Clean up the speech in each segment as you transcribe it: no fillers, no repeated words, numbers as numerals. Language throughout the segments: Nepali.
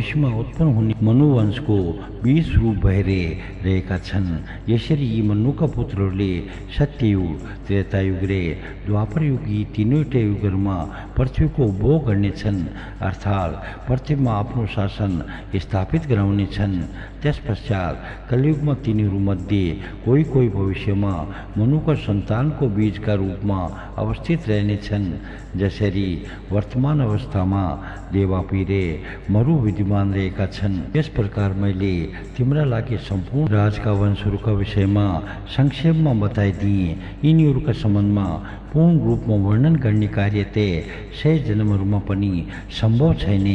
भविष्य में उत्पन्न होने मनुवंश को 20 रूप भइरहेका छन्। यसरी यी मनुका पुत्रहरूले सत्ययुग, त्रेतायुग र द्वापर युग यी तीनैवटा युगहरूमा पृथ्वीको भोग गर्नेछन्, अर्थात् पृथ्वीमा आफ्नो शासन स्थापित गराउनेछन्। त्यसपश्चात कलियुगमा तिनीहरूमध्ये कोही कोही भविष्यमा मनुका सन्तानको बीजका रूपमा अवस्थित रहनेछन्। जसरी वर्तमान अवस्थामा देवापी र मरु विद्यमान रहेका छन्, यस प्रकार मैले तिम्रा लागि सम्पूर्ण राजका वंशहरूका विषयमा संक्षेपमा बताइदिएँ। यिनीहरूका सम्बन्धमा पूर्ण रूपमा वर्णन गर्ने कार्य 100 जन्महरूमा पनि सम्भव छैन,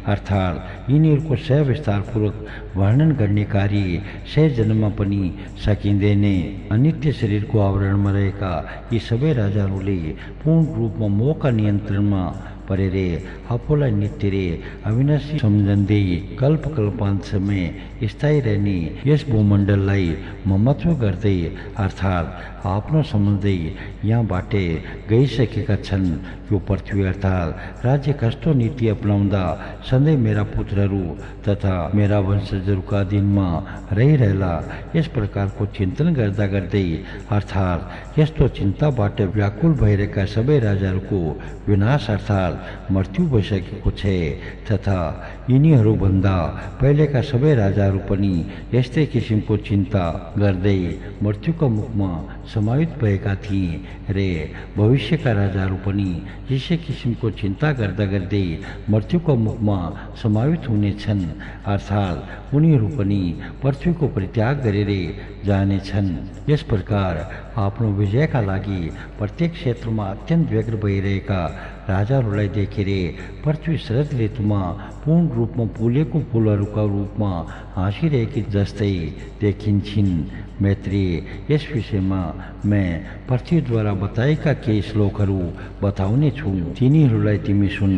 अर्थात् यिनीहरूको 100 विस्तारपूर्वक वर्णन गर्ने कार्य 100 जन्ममा पनि सकिँदैन। अनित्य शरीरको आवरणमा रहेका यी सबै राजाहरूले पूर्ण रूपमा मोहका नियन्त्रणमा परेर आफूलाई नित्य र अविनाशी सम्झँदै कल्प कल्पान्तसम्म स्थायी रहने यस भूमण्डललाई ममत्व गर्दै अर्थात् आफ्नो सम्झँदै यहाँबाट गइसकेका छन्। यो पृथ्वी अर्थात् राज्य कस्तो नीति अपनाउँदा सधैँ मेरा पुत्रहरू तथा मेरा वंशजहरूका अधीनमा रहिरहेला, यस प्रकारको चिन्तन गर्दा गर्दै अर्थात् यस्तो चिन्ताबाट व्याकुल भइरहेका सबै राजाहरूको विनाश अर्थात् मृत्यु भइसकेको छ, तथा यिनीहरूभन्दा पहिलेका सबै राजाहरू पनि यस्तै किसिमको चिन्ता गर्दै मृत्युका मुखमा समाहित भएका थिए र भविष्यका राजाहरू पनि यसै किसिमको चिन्ता गर्दा गर्दै मृत्युका मुखमा समाहित हुनेछन्, अर्थात् उनीहरू पनि पृथ्वीको परित्याग गरेर जानेछन्। यस प्रकार आफ्नो विजयका लागि प्रत्येक क्षेत्रमा अत्यन्त व्यग्र भइरहेका राजाहरूलाई देखेर पृथ्वी शरद ऋतुमा पूर्ण रूपमा फुलेको फुलहरूका रूपमा हाँसिरहेकी जस्तै देखिन्छन्। मैत्री, यस विषयमा मैं पृथ्वीद्वारा बताएका केही श्लोकहरू बताउने छु, तिनीहरूलाई तिमी सुन।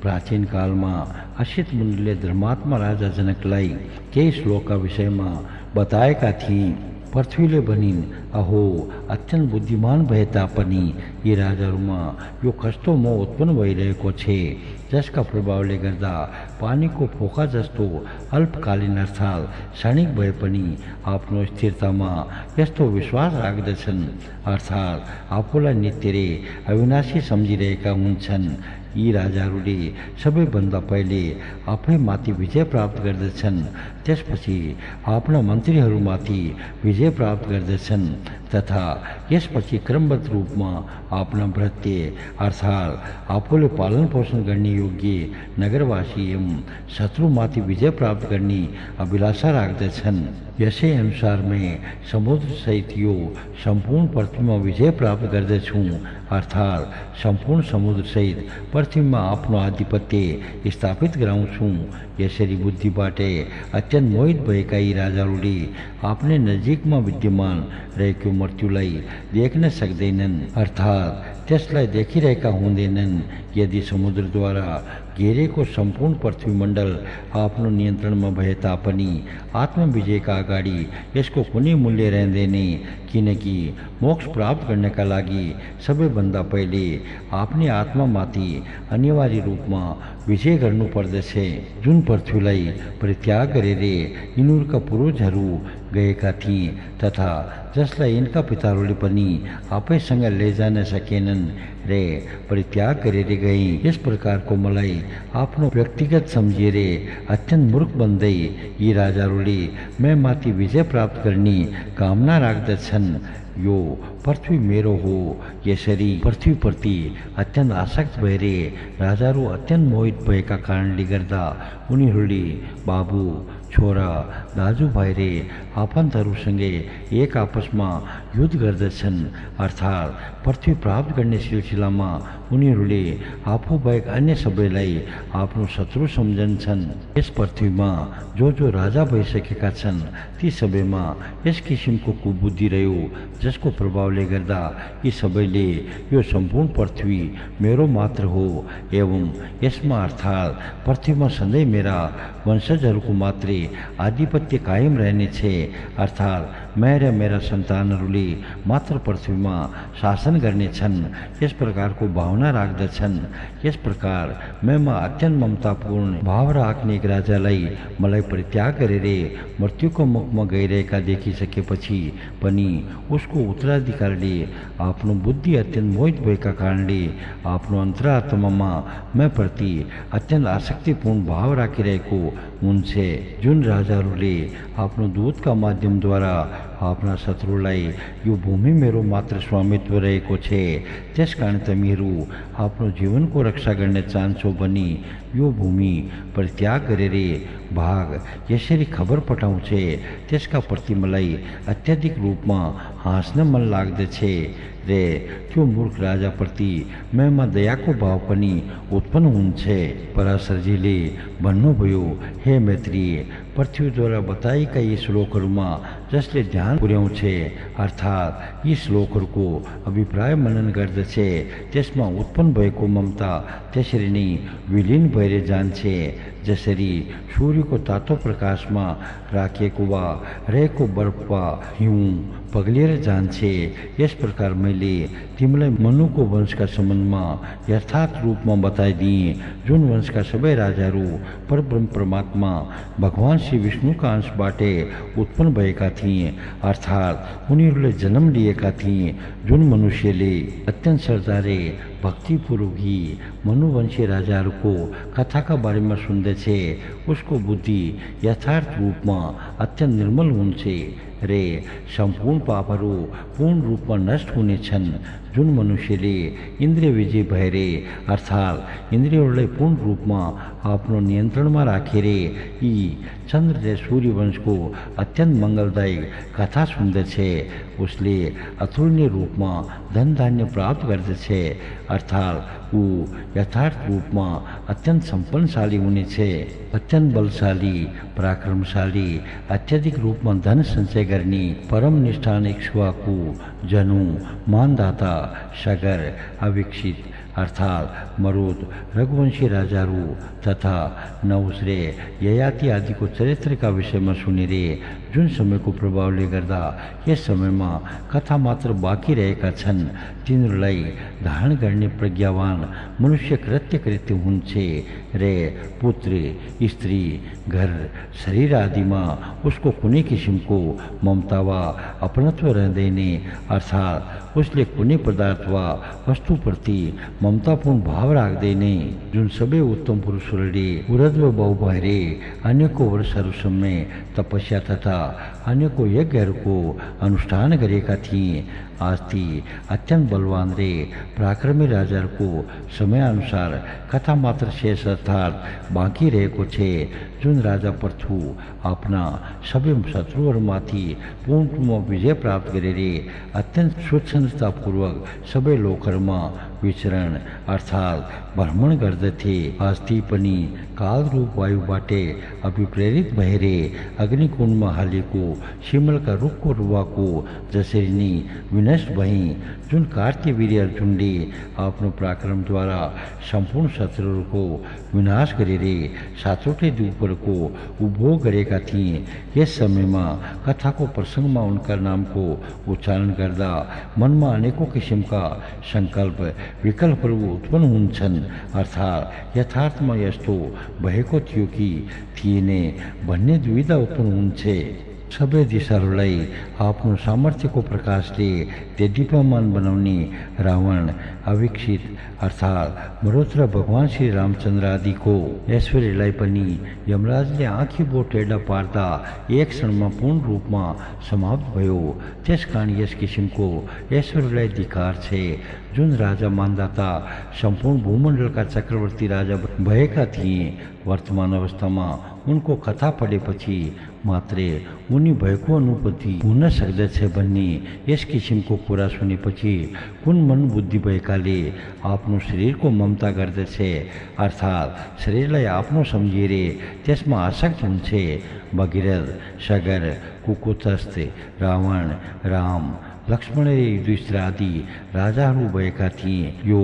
प्राचीन कालमा असित मुनिले धर्मात्मा राजा जनकलाई केही श्लोकका विषयमा बताएका थिए। पृथ्वीले भनिन्, अहो अत्यन्त बुद्धिमान भए तापनि यी राजाहरूमा यो कस्तो मोह उत्पन्न भइरहेको छ, जसका प्रभावले गर्दा पानीको फोका जस्तो अल्पकालीन अर्थात् क्षणिक भए पनि आफ्नो स्थिरतामा यस्तो विश्वास राख्दछन्, अर्थात् आफूलाई नित्य र अविनाशी सम्झिरहेका हुन्छन्। यी राजाहरूले सबैभन्दा पहिले आफैमाथि विजय प्राप्त गर्दछन्, त्यसपछि आफ्ना मन्त्रीहरूमाथि विजय प्राप्त गर्दछन् तथा यसपछि क्रमबद्ध रूपमा आफ्ना भृत्य अर्थात् आफूले पालन पोषण गर्ने योग्य नगरवासी एवं शत्रुमाथि विजय प्राप्त गर्ने अभिलाषा राख्दछन्। यसै अनुसार मैं समुद्र सहित यो सम्पूर्ण पृथ्वीमा विजय प्राप्त गर्दछु, अर्थात् सम्पूर्ण समुद्र सहित पृथ्वीमा आफ्नो आधिपत्य स्थापित गराउँछु। यसरी बुद्धिबाट अत्यन्त मोहित भएका यी राजाहरूले आफ्नै नजिकमा विद्यमान रहेको मृत्युलाई देख्न सक्दैनन्, अर्थात् त्यसलाई देखिरहेका हुँदैनन्। यदि समुद्रद्वारा घेरेको सम्पूर्ण पृथ्वीमण्डल आफ्नो नियन्त्रणमा भए तापनि आत्मविजयका अगाडि यसको कुनै मूल्य रहँदैन, किनकि मोक्ष प्राप्त गर्नका लागि सबैभन्दा पहिले आफ्नै आत्मामाथि अनिवार्य रूपमा विजय गर्नुपर्दछ, जुन पृथ्वीलाई परित्याग गरेर यिनीहरूका पूर्वजहरू गएका थिए तथा जसलाई यिनका पिताहरूले पनि आफैसँग लैजान सकेनन् र परित्याग गरेर गए। यस प्रकारको मलाई आफ्नो व्यक्तिगत सम्झिएर अत्यन्त मूर्ख बन्दै यी राजाहरूले मैं माथि विजय प्राप्त गर्ने कामना राख्दछन्। यो पृथ्वी मेरो हो। यसरी पृथ्वीप्रति अत्यन्त आसक्त भएर राजाहरू अत्यन्त मोहित भएका कारणले गर्दा उनीहरूले बाबु, छोरा, दाजुभाइ र आफन्तहरूसँगै एक आपसमा युद्ध गर्दछन्, अर्थात् पृथ्वी प्राप्त गर्ने सिलसिलामा उनीहरूले आफू बाहेक अन्य सबैलाई आफ्नो शत्रु सम्झन्छन्। यस पृथ्वीमा जो राजा भइसकेका छन् ती सबैमा यस किसिमको कुबुद्धि रह्यो, जसको प्रभावले गर्दा यी सबैले यो सम्पूर्ण पृथ्वी मेरो मात्र हो एवं यसमा अर्थात् पृथ्वीमा सधैँ मेरा वंशजहरूको मात्रै आधिपत्य कायम रहनेछ, अर्थात् मैं मेरा संतानहरूले मात्र पृथ्वीमा शासन गर्ने छन् यस प्रकारको भावना राख्दछन्। यस प्रकार मैमा अत्यन्त ममतापूर्ण भाव राख्ने एक राजालाई मलाई परित्याग गरेर मृत्युको मुखमा गइरहेका देखिसकेपछि पनि उसको उत्तराधिकारीले आफ्नो बुद्धि अत्यन्त मोहित भएका कारणले आफ्नो अन्तरात्मामा मैं प्रति अत्यन्त आसक्तिपूर्ण भाव राखिरहेको हुन्छ। जुन राजाहरूले आफ्नो दूतका माध्यमद्वारा आफ्ना शत्रुलाई यो भूमि मेरो मात्र स्वामित्व रहेको छ, त्यसकारण तिमीहरू आफ्नो जीवनको रक्षा गर्न चाहन्छौ भने यो भूमि परित्याग गरेर भाग यसरी खबर पठाउँछ। त्यसका प्रति मलाई अत्याधिक रूपमा हाँस्न मन लाग्दछ र त्यो मूर्ख राजाप्रति मैमा दयाको भाव पनि उत्पन्न हुन्छ। पराशरजीले भन्नुभयो, हे मैत्रेय, पृथ्वीद्वारा बताएका यी श्लोकहरूमा जसले ध्यान पुर्याउँछ अर्थात् यी श्लोकहरूको अभिप्राय मनन गर्दछ त्यसमा उत्पन्न भएको ममता त्यसरी नै विलीन भएर जान्छ जसरी सूर्यको तातो प्रकाशमा राखिएको वा रहेको बर्फ वा हिउँ पग्लिएर जान्छ। यस प्रकार मैले तिमीलाई मनुको वंशका सम्बन्धमा यथार्थ रूपमा बताइदिएँ, जुन वंशका सबै राजाहरू परब्रह्म परमात्मा भगवान श्री विष्णुका अंशबाट उत्पन्न भएका थिए, अर्थात् उनीहरूले जन्म लिएका थिए। जुन मनुष्यले अत्यन्त श्रद्धाले भक्तिपूर्वक ही मनुवंशी राजाहरूको कथाका बारेमा सुन्दछ उसको बुद्धि यथार्थ रूपमा अत्यन्त निर्मल हुन्छ रे सम्पूर्ण पापहरू पूर्ण रूपमा नष्ट हुनेछन्। जुन मनुष्यले इन्द्रिय विजय भएर अर्थात् इन्द्रियहरूलाई पूर्ण रूपमा आफ्नो नियन्त्रणमा राखेर यी चन्द्र र सूर्यवंशको अत्यन्त मङ्गलदायक कथा सुन्दछ उसले अतुलनीय रूपमा धन धान्य प्राप्त गर्दछ, अर्थात् ऊ यथार्थ रूपमा अत्यन्त सम्पन्नशाली हुनेछ। अत्यन्त बलशाली, पराक्रमशाली, अत्यधिक रूपमा धन सञ्चय गर्ने परम निष्ठान इक्ष्वाकु, जनु, मानदाता, सगर, अविकसित अर्थात् मरुद, रघुवंशी राजाहरू तथा नहुस र ययाति आदिको चरित्रका विषयमा सुनेर जुन समयको प्रभावले गर्दा यस समयमा कथा मात्र बाँकी रहेका छन् तिनीहरूलाई धारण गर्ने प्रज्ञावान मनुष्य कृत्य हुन्छ र पुत्र, स्त्री, घर, शरीर आदिमा उसको कुनै किसिमको ममता वा अपनत्व रहँदैन, अर्थात् उसले कुनै पदार्थ वा वस्तुप्रति ममतापूर्ण भाव राख्दैन। जुन सबै उत्तम पुरुषहरूले उर्ध्व भाव भएर अनेकौं वर्षहरूसम्म तपस्या तथा अनेकौं यज्ञहरूको अनुष्ठान गरेका थिए, आज ती अत्यन्त बलवान रे पराक्रमी राजाहरूको समयअनुसार कथा मात्र शेष अर्थात् बाँकी रहेको छ। जुन राजा पृथु आफ्ना सबै शत्रुहरूमाथि पूर्णमा विजय प्राप्त गरेर अत्यन्त स्वच्छन्दतापूर्वक सबै लोकहरूमा विचरण अर्थात् भ्रमण गर्दथे, आज ती पनि कालरूप वायुबाट अभिप्रेरित भएर अग्निकुण्डमा हालेको सिमलका रुखको रुवाको जसरी नै विनष्ट भई। जुन कार्तवीर्य अर्जुनले आफ्नो पराक्रमद्वारा सम्पूर्ण शत्रुहरूको विनाश गरेर सातवटै द्वीपहरूको उपभोग गरेका थिए, यस समयमा कथाको प्रसङ्गमा उनका नामको उच्चारण गर्दा मनमा अनेकौं किसिमका सङ्कल्प विकल्पहरू उत्पन्न हुन्छन्, अर्थात् यथार्थमा यस्तो भएको थियो कि थिएन भन्ने दुविधा उत्पन्न हुन्छ। सबै दिशाहरूलाई आफ्नो सामर्थ्यको प्रकाशले देदीप्यमान बनाउने रावण, अविकसित अर्थात् मरुत र भगवान श्री रामचन्द्र आदिको ऐश्वर्यलाई पनि यमराजले आँखीभो टेढा पार्दा एक क्षणमा पूर्ण रूपमा समाप्त भयो। त्यसकारण यस किसिमको ऐश्वर्यलाई धिक्कार छ। जुन राजा मानदाता सम्पूर्ण भूमण्डलका चक्रवर्ती राजा भएका थिए, वर्तमान अवस्थामा उनको कथा पढेपछि मात्रै उनी भएको अनुभूति हुन सक्दछ भन्ने यस किसिमको कुरा सुनेपछि कुन मन बुद्धि भएकाले आफ्नो शरीरको ममता गर्दछ, अर्थात् शरीरलाई आफ्नो सम्झिएर त्यसमा आसक्त हुन्छ। भगीरथ, सगर, कुकुतस्थ, रावण, राम, लक्ष्मण रे युधिष्ठिर आदि राजाहरू भएका थिए। यो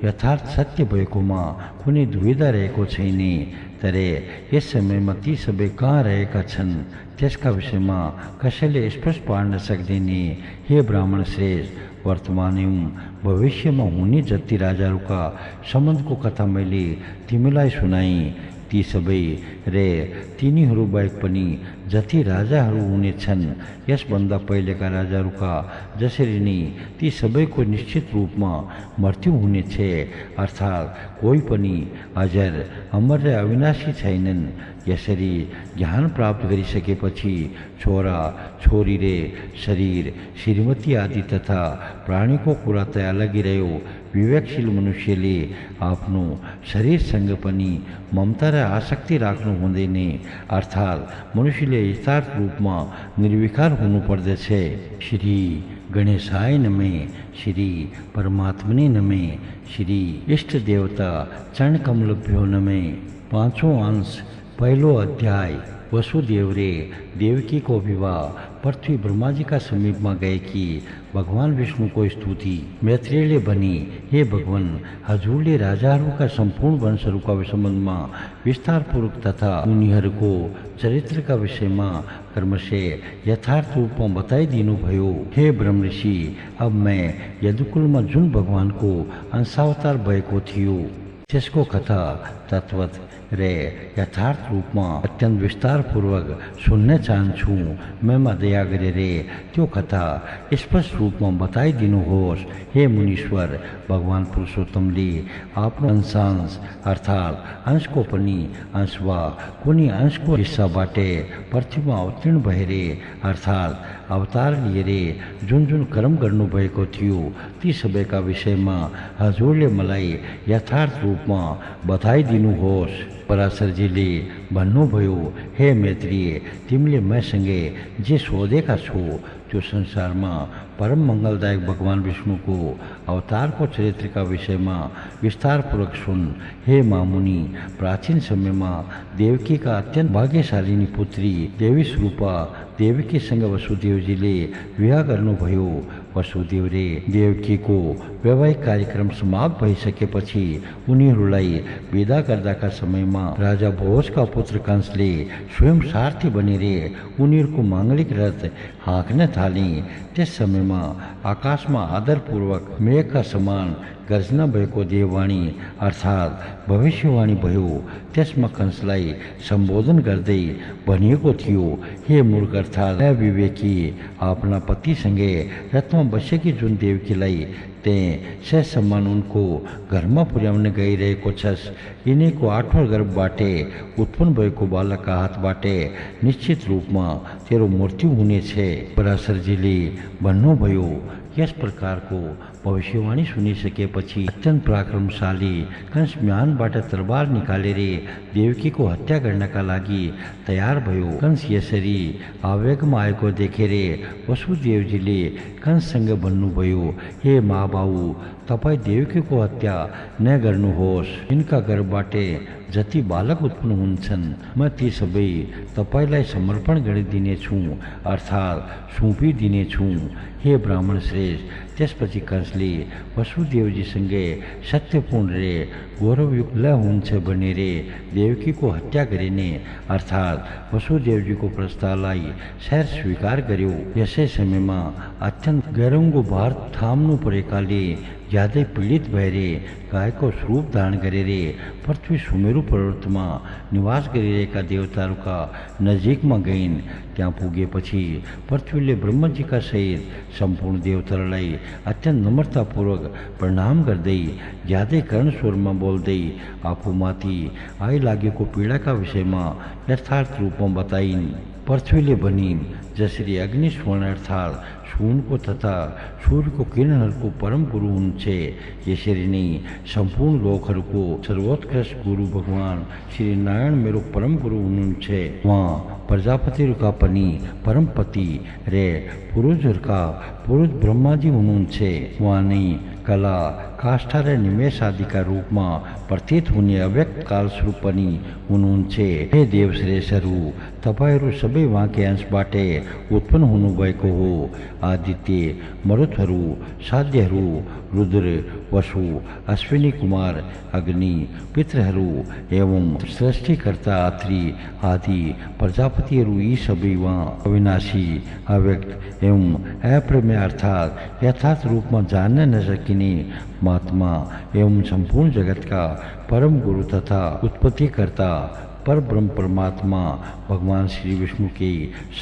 यथार्थ सत्य भएकोमा कुनै दुविधा रहेको छैन। तर यस समयमा ती सबै कहाँ रहेका छन् त्यसका विषयमा कसैले स्पष्ट पार्न सक्दैन। हे ब्राह्मण श्रेष्ठ, वर्तमान एवं भविष्यमा हुने जति राजाहरूका सम्बन्धको कथा मैले तिमीलाई सुनाएँ। ती सबै र तिनीहरू बाहेक पनि जति राजाहरू हुनेछन् यसभन्दा पहिलेका राजाहरूका जसरी नै ती सबैको निश्चित रूपमा मृत्यु हुनेछ, अर्थात् कोही पनि अजर अमर र अविनाशी छैनन्। यसरी ज्ञान प्राप्त गरिसकेपछि छोरा छोरी रे शरीर श्रीमती आदि तथा प्राणीको कुरा त अलगै रह्यो, विवेकशील मनुष्यले आफ्नो शरीरसँग पनि ममता र आसक्ति राख्नु हुँदैन, अर्थात् मनुष्यले यथार्थ रूपमा निर्विकार हुनुपर्दछ। श्री गणेशाय नमः, श्री परमात्मने नमः, श्री इष्ट देवता चरण कमलभ्यो नमः। पांचों अंश, पहलो अध्याय। वसुदेव रे देवकी को विवाह। पृथ्वी ब्रह्मा जी का समीप में गए कि भगवान विष्णु को स्तुति। मैत्रेयले बनी, हे भगवान, हजुरले राजाहरूका सम्पूर्ण वंशहरूका सम्बन्धमा विस्तारपूर्वक तथा उनीहरूको चरित्रका विषयमा क्रमशः यथार्थ रूपमा बताइदिनु भयो। हे ब्रह्म ऋषि, अब मैं यदुकुलमा जुन भगवानको अंशावतार भएको थियो त्यसको कथा तत्वत र यथार्थ रूपमा अत्यन्त विस्तारपूर्वक सुन्न चाहन्छु। मैमा दया गरेर त्यो कथा स्पष्ट रूपमा बताइदिनुहोस्। हे मुनीश्वर, भगवान पुरुषोत्तमले आफ्नो अंशांश अर्थात् अंशको पनि अंश वा कुनै अंशको हिस्साबाट पृथ्वीमा अवतीर्ण भएर अर्थात् अवतार लिएर जुन जुन कर्म गर्नुभएको थियो ती सबैका विषयमा हजुरले मलाई यथार्थ रूपमा बताइदिनुहोस्। पराशरजीले भन्नुभयो, हे मैत्रेय, तिमीले मसँगै जे सोधेका छौ त्यो संसारमा परम मङ्गलदायक भगवान विष्णुको अवतारको चरित्रका विषयमा विस्तारपूर्वक सुन। हे मामुनि, प्राचीन समयमा देवकीका अत्यन्त भाग्यशालिनी पुत्री देवी स्वरूपा देवकीसँग वसुदेवजीले विवाह गर्नुभयो। वसुदेव रे देवकीको वैवाहिक कार्यक्रम समाप्त भइसकेपछि उनीहरूलाई विदा गर्दाका समयमा राजा भोजका पुत्र कंसले स्वयं सारथी बनेर उनीहरूको माङ्गलिक रथ हाँक्न थाले। त्यस समयमा आकाशमा आदरपूर्वक मेघका समान गर्जना भएको देववाणी अर्थात् भविष्यवाणी भयो। त्यसमा कंसलाई सम्बोधन गर्दै भनिएको थियो, हे मूर्ख अर्थात् अविवेकी, आफ्ना पतिसँगै रथमा बसेकी जुन देवकीलाई त्यहाँ सम्मान उनको घरमा पुर्याउन गइरहेको छस्, यिनीको आठौँ गर्भबाट उत्पन्न भएको बालकका हातबाट निश्चित रूपमा तेरो मृत्यु हुनेछ। पराशरजीले भन्नुभयो, यस प्रकारको भविष्यवाणी सुनिसकेपछि अत्यन्त पराक्रमशाली कंस म्यानबाट तरबार निकालेर देवकीको हत्या गर्नका लागि तयार भयो। कंस यसरी आवेगमा आएको देखेर वसुदेवजीले कंससँग भन्नुभयो, हे महाबाबु, तपाईँ देवकीको हत्या नगर्नुहोस्। यिनका गर्भबाट जति बालक उत्पन्न हुन्छन् म ती सबै तपाईँलाई समर्पण गरिदिनेछु अर्थात् सुम्पिदिनेछु। हे ब्राह्मण श्रेष्ठ, त्यसपछि कंसले वसुदेवजीसँगै सत्यपूर्ण रे गौरवयुक्त हुन्छ भनेर देवकीको हत्या गरिने अर्थात् वसुदेवजीको प्रस्तावलाई सर स्वीकार गर्यो। यसै समयमा अत्यन्त गहिरो भार थाम्नु परेकाले ज्यादै पीडित भएर गायको स्वरूप धारण गरेर पृथ्वी सुमेरु पर्वतमा निवास गरिरहेका देवताहरूका नजिकमा गइन्। त्यहाँ पुगेपछि पृथ्वीले ब्रह्मजीका सहित सम्पूर्ण देवताहरूलाई अत्यन्त नम्रतापूर्वक प्रणाम गर्दै ज्यादै कर्ण स्वरमा बोल्दै आफूमाथि आइलागेको पीडाका विषयमा यथार्थ रूपमा बताइन्। पृथ्वीले भनिन्, जसरी अग्नि स्वर्ण अर्थात् सुनको तथा सूर्यको किरणहरूको परम गुरु हुनुहुन्छ, यसरी नै सम्पूर्ण लोकहरूको सर्वोत्कृष्ट गुरु भगवान श्री नारायण मेरो परम गुरु हुनुहुन्छ। उहाँ प्रजापतिहरूका पनि परमपति र पुरुषहरूका पुरुष ब्रह्माजी हुनुहुन्छ। उहाँ नै कला काष्ठा र निमेष आदिका रूपमा प्रतीत हुने अव्यक्त काल स्वरूप पनि हुनुहुन्छ। हे देवश्रेष्ठहरू, तपाईँहरू सबै उहाँकै अंशबाटै उत्पन्न हुनुभएको हो। आदित्य, मरुतहरू, साध्यहरू, रुद्र, वसु, अश्विनी कुमार, अग्नि, पितृहरू एवं सृष्टिकर्ता अत्रि आदि प्रजापतिहरू यी सबै उहाँ अविनाशी, अव्यक्त एवं अप्रमेय अर्थात यथार्थ रूपमा जान्न नसकिने महात्मा एवं संपूर्ण जगतका परम गुरु तथा उत्पत्तिकर्ता पर ब्रह्म परमात्मा भगवान श्री विष्णु के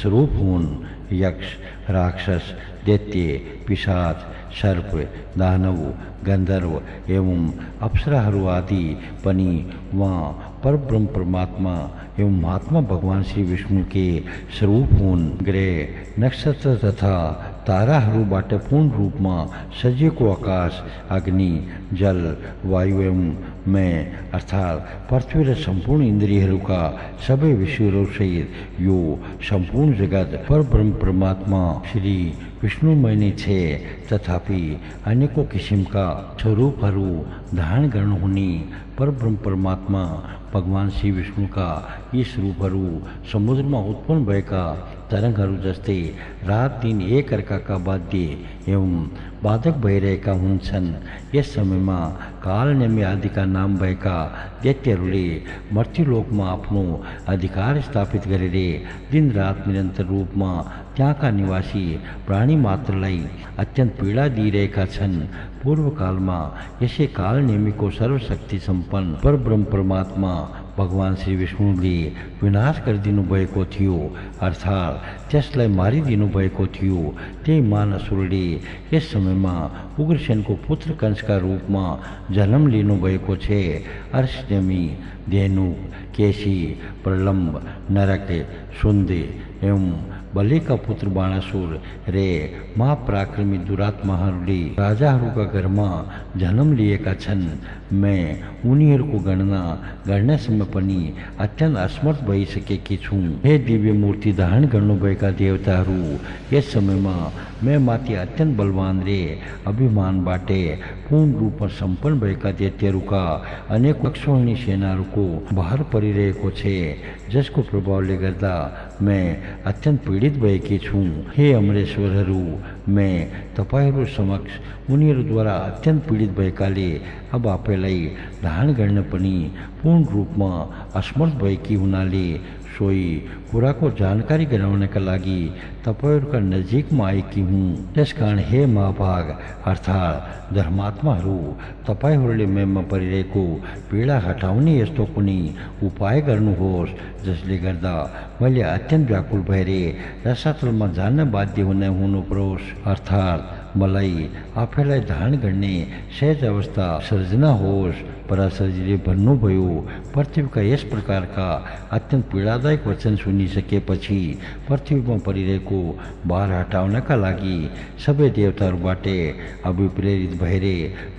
स्वरूप हुन्। यक्ष, राक्षस, दैत्य, पिशाच, सर्प, दानव, गंधर्व एवं अप्सराहरू आदि पनि वहाँ पर ब्रह्म परमात्मा एवं महात्मा भगवान श्री विष्णु के स्वरूप हुन्। ग्रह, नक्षत्र तथा ताराहरूबाट पूर्ण रूपमा सजिएको आकाश, अग्नि, जल, वायु एवं मैं अर्थात पृथ्वी र सम्पूर्ण इन्द्रियहरूका सबै विषयहरूसहित यो सम्पूर्ण जगत पर ब्रह्म परमात्मा श्री विष्णुमय नै छे। तथापि अनेकौं किसिमका स्वरूपहरू धारण गर्नुहुने पर ब्रह्म परमात्मा भगवान श्री विष्णुका यी स्वरूपहरू समुद्रमा उत्पन्न भएका तरङ्गहरू जस्तै रात दिन एक अर्काका बाध्य एवं बाधक भइरहेका हुन्छन्। यस समयमा काल नेमी आदिका नाम भएका दैत्यहरूले मर्त्युलोकमा आफ्नो अधिकार स्थापित गरेर दिन रात निरन्तर रूपमा त्यहाँका निवासी प्राणी मात्रलाई अत्यन्त पीडा दिइरहेका छन्। पूर्व कालमा यसै काल नेमीको सर्वशक्ति सम्पन्न पर ब्रह्म परमात्मा भगवान श्री विष्णुले विनाश गरिदिनु भएको थियो, अर्थात् त्यसलाई मारिदिनु भएको थियो। त्यही महान असुरले यस समयमा उग्रसेनको पुत्र कंसका रूपमा जन्म लिनुभएको छ। अर्षनेमी, धेनुक, केशी, प्रलम्ब, नरक, सुन्द एवं बलिका पुत्र बाणासुर रे महापराक्रमी दुरात्माहरूले राजाहरूका घरमा जन्म लिएका छन्। मैं उनीहरूको गणना गर्नसम्म पनि अत्यन्त असमर्थ भइसकेकी छु। हे दिव्य मूर्ति धारण गर्नुभएका देवताहरू, यस समयमा मैं माथि अत्यन्त बलवान रे अभिमानबाटै पूर्ण रूपमा सम्पन्न भएका दैत्यहरूका अनेक अक्षौहिणी सेनाहरूको भार परिरहेको छ, जसको प्रभावले गर्दा मैं अत्यन्त पीडित भएकी छु। हे अमरेश्वरहरू, मैं तपाईहरू समक्ष उनीहरूद्वारा अत्यन्त पीडित भएकाले अब आफैलाई धारण गर्न पनि पूर्ण रूपमा असमर्थ भएकी हुनाले सोही कुराको जानकारी गराउनका लागि तपाईहरूका नजिकमा आएकी हुँ। त्यसकारण हे महाभाग अर्थात् धर्मात्माहरू, तपाईहरूले मैमा परिरहेको पीडा हटाउने यस्तो कुनै उपाय गर्नुहोस् जसले गर्दा मैले अत्यन्त व्याकुल भएर रसातलमा जान्न बाध्य हुनु परोस्, अर्थात् मलाई आफैलाई धारण गर्ने सहज अवस्था सर्जना होस्। पराशरजीले भन्नुभयो, पृथ्वीका यस प्रकारका अत्यन्त पीडादायक वचन सुनिसकेपछि पृथ्वीमा परिरहेको भार हटाउनका लागि सबै देवताहरूबाट अभिप्रेरित भएर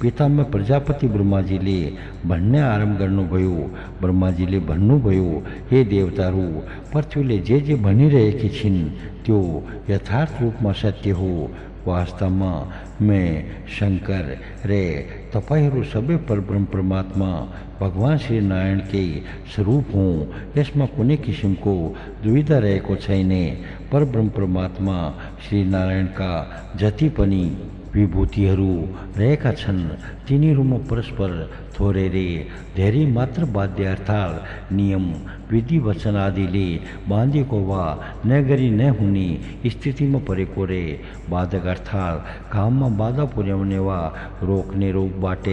पितामह प्रजापति ब्रह्माजीले भन्ने आरम्भ गर्नुभयो। ब्रह्माजीले भन्नुभयो, हे देवताहरू, पृथ्वीले जे भनिरहेकी छिन् त्यो यथार्थ रूपमा सत्य हो। वास्तवमा मैं शंकर रे तपाईहरू सबै परब्रह्म परमात्मा भगवान श्री नारायणकै स्वरूप हुँ। यसमा कुनै किसिमको दुविधा रहेको छैन। परब्रह्म परमात्मा श्री नारायणका जति पनि विभूतिहरू रहेका छन् तिनीहरूमा परस्पर थोरै रे धेरै मात्र बाध्य अर्थात् नियम, विधि, वचन आदिले बाँधिएको वा नगरी नहुने स्थितिमा परेको रे बाधक अर्थात् काममा बाधा पुर्याउने वा रोक्ने रोगबाट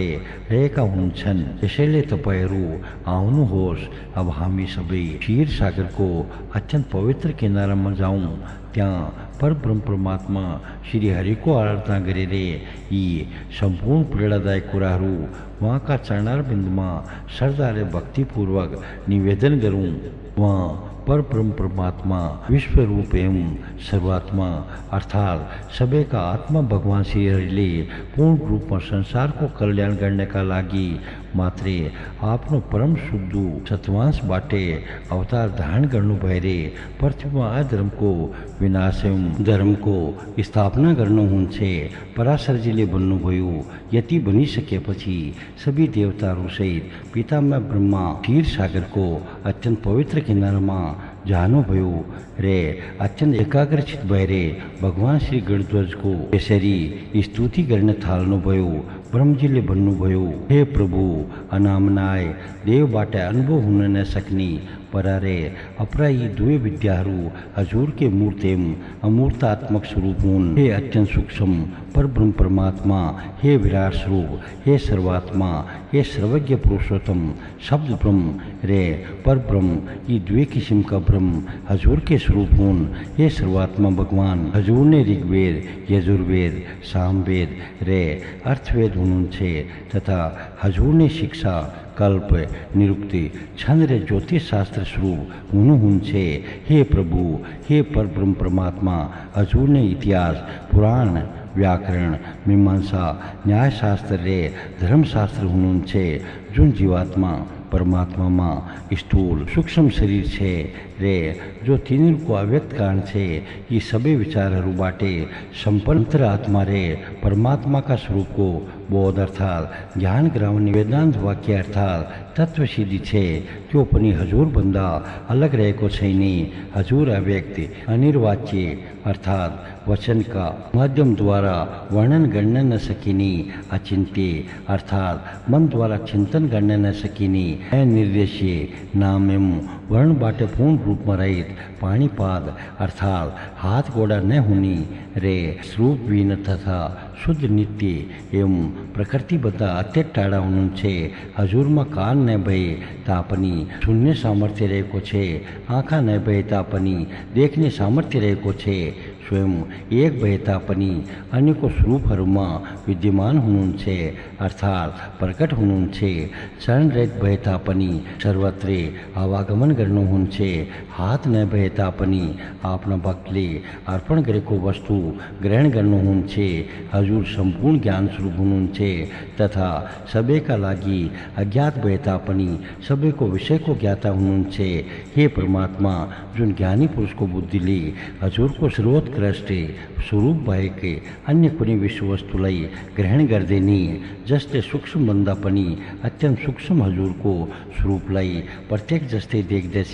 रहेका हुन्छन्। यसैले तपाईहरू आउनुहोस्, अब हामी सबै क्षीर सागरको अत्यन्त पवित्र किनारामा जाउँ। त्यहाँ परब्रह्म परमात्मा श्री हरिको आराधना गरेर यी सम्पूर्ण पीडादायक कुराहरू उहाँका चरणारविन्दमा श्रद्धा र भक्तिपूर्वक निवेदन गरौँ। वहाँ परब्रह्म परमात्मा विश्वरूप एवं सर्वात्मा अर्थात् सबैका आत्मा भगवान श्री हरिले पूर्ण रूपमा संसारको कल्याण गर्नका लागि मात्रे आपनो परम शुद्ध सत्वांश बाटे अवतार धारण करनो भयरे पृथ्वी में अधर्म को विनाश एवं धर्म को स्थापना गर्नु हुन्छे पराशरजीले भन्नुभयो। यति बनिसकेपछि सबै देवताहरू सहित पितामह ब्रह्मा क्षीर सागरको अत्यन्त पवित्र किनारमा जानुभयो रे अत्यन्त एकाग्रचित भएर भगवान श्री गणध्वजको यसरी स्तुति गर्न थाल्नुभयो। ब्रह्मजीले भन्नुभयो, हे प्रभु, अनामनाय देवबाट अनुभव हुन नसक्ने परारे अपरा यी दुवै विद्याहरू हजुरकै मूर्त एवं अमूर्तात्मक स्वरूप हुन्। हे अत्यंत सूक्ष्म परब्रह्म परमात्मा, हे विराट स्वरूप, हे सर्वात्मा, हे सर्वज्ञ पुरुषोत्तम शब्द ब्रह्म रे परब्रह्म यी दुवै किसिमका ब्रह्म हजुर के स्वरूप हुन्। हे सर्वात्मा भगवान, हजुर ने ऋग्वेद, यजुर्वेद, सामवेद रे अर्थवेद हुनुहुन्छ तथा हजुर ने शिक्षा, कल्प, निरुक्ति, छंद रे ज्योतिष शास्त्र स्वरूप हुनुहुन्छ। हे प्रभु, हे परब्रह्म परमात्मा, हजुर ने इतिहास, पुराण, व्याकरण, मीमांसा, न्यायशास्त्र रे धर्मशास्त्र हुनुहुन्छ। जुन जीवात्मा परमात्मा में स्थूल सूक्ष्म शरीर छे रे जो तिनीहरूको अव्यक्त कारण छे यी सबै विचारहरूबाटे सम्पन्न अंतरात्मा रे परमात्मा का स्वरूप को बोध अर्थात ज्ञान गराउने वेदांत वाक्य अर्थात तत्व सिद्धि छे त्यो पनि हजुर भन्दा अलग रहेको छैन। हजुर अव्यक्त अनिर्वाच्य अर्थात वचन का माध्यम द्वारा वर्णन गर्न नसकिने, अचिन्त्य अर्थात मन द्वारा चिंतन गर्न नसकिने, अनिर्देशीय नाम एवं वर्णबाट पूर्ण रूप में रहित, पाणीपाद अर्थात हाथ गोड़ा न होनी रे स्वरूपहीन तथा शुद्ध नित्य एवं प्रकृतिबद्ध अत्यंत टाढा हुनुहुन्छ। हजुरमा कान न भए तापनि सुन्ने सामर्थ्य रहेको छे, आँखा न भए तापनि देख्ने सामर्थ्य रहेको छे, स्वयं एक भए तापनि अन्यको स्वरूपहरूमा विद्यमान हुनुहुन्छ अर्थात प्रकट हुनुहुन्छ। चरणरहित भए तापनि सर्वत्र आवागमन गर्नुहुन्छ। हात न भए तापनि आफ्ना भक्तले अर्पण गरेको वस्तु ग्रहण गर्नुहुन्छ। हजुर सम्पूर्ण ज्ञान स्वरूप हुनुहुन्छ तथा सबैका लागि अज्ञात भए तापनि सबैको विषयको ज्ञाता हुनुहुन्छ। हे परमात्मा, जुन ज्ञानी पुरुषको बुद्धिले हजुरको सर्वोत्कृष्ट स्वरूप भएकै अन्य कुनै विश्व वस्तुलाई ग्रहण गर्दैन, जसले सूक्ष्म भन्दा पनि अत्यन्त सूक्ष्म हजुरको स्वरूपलाई प्रत्येक जस्तै देख्दछ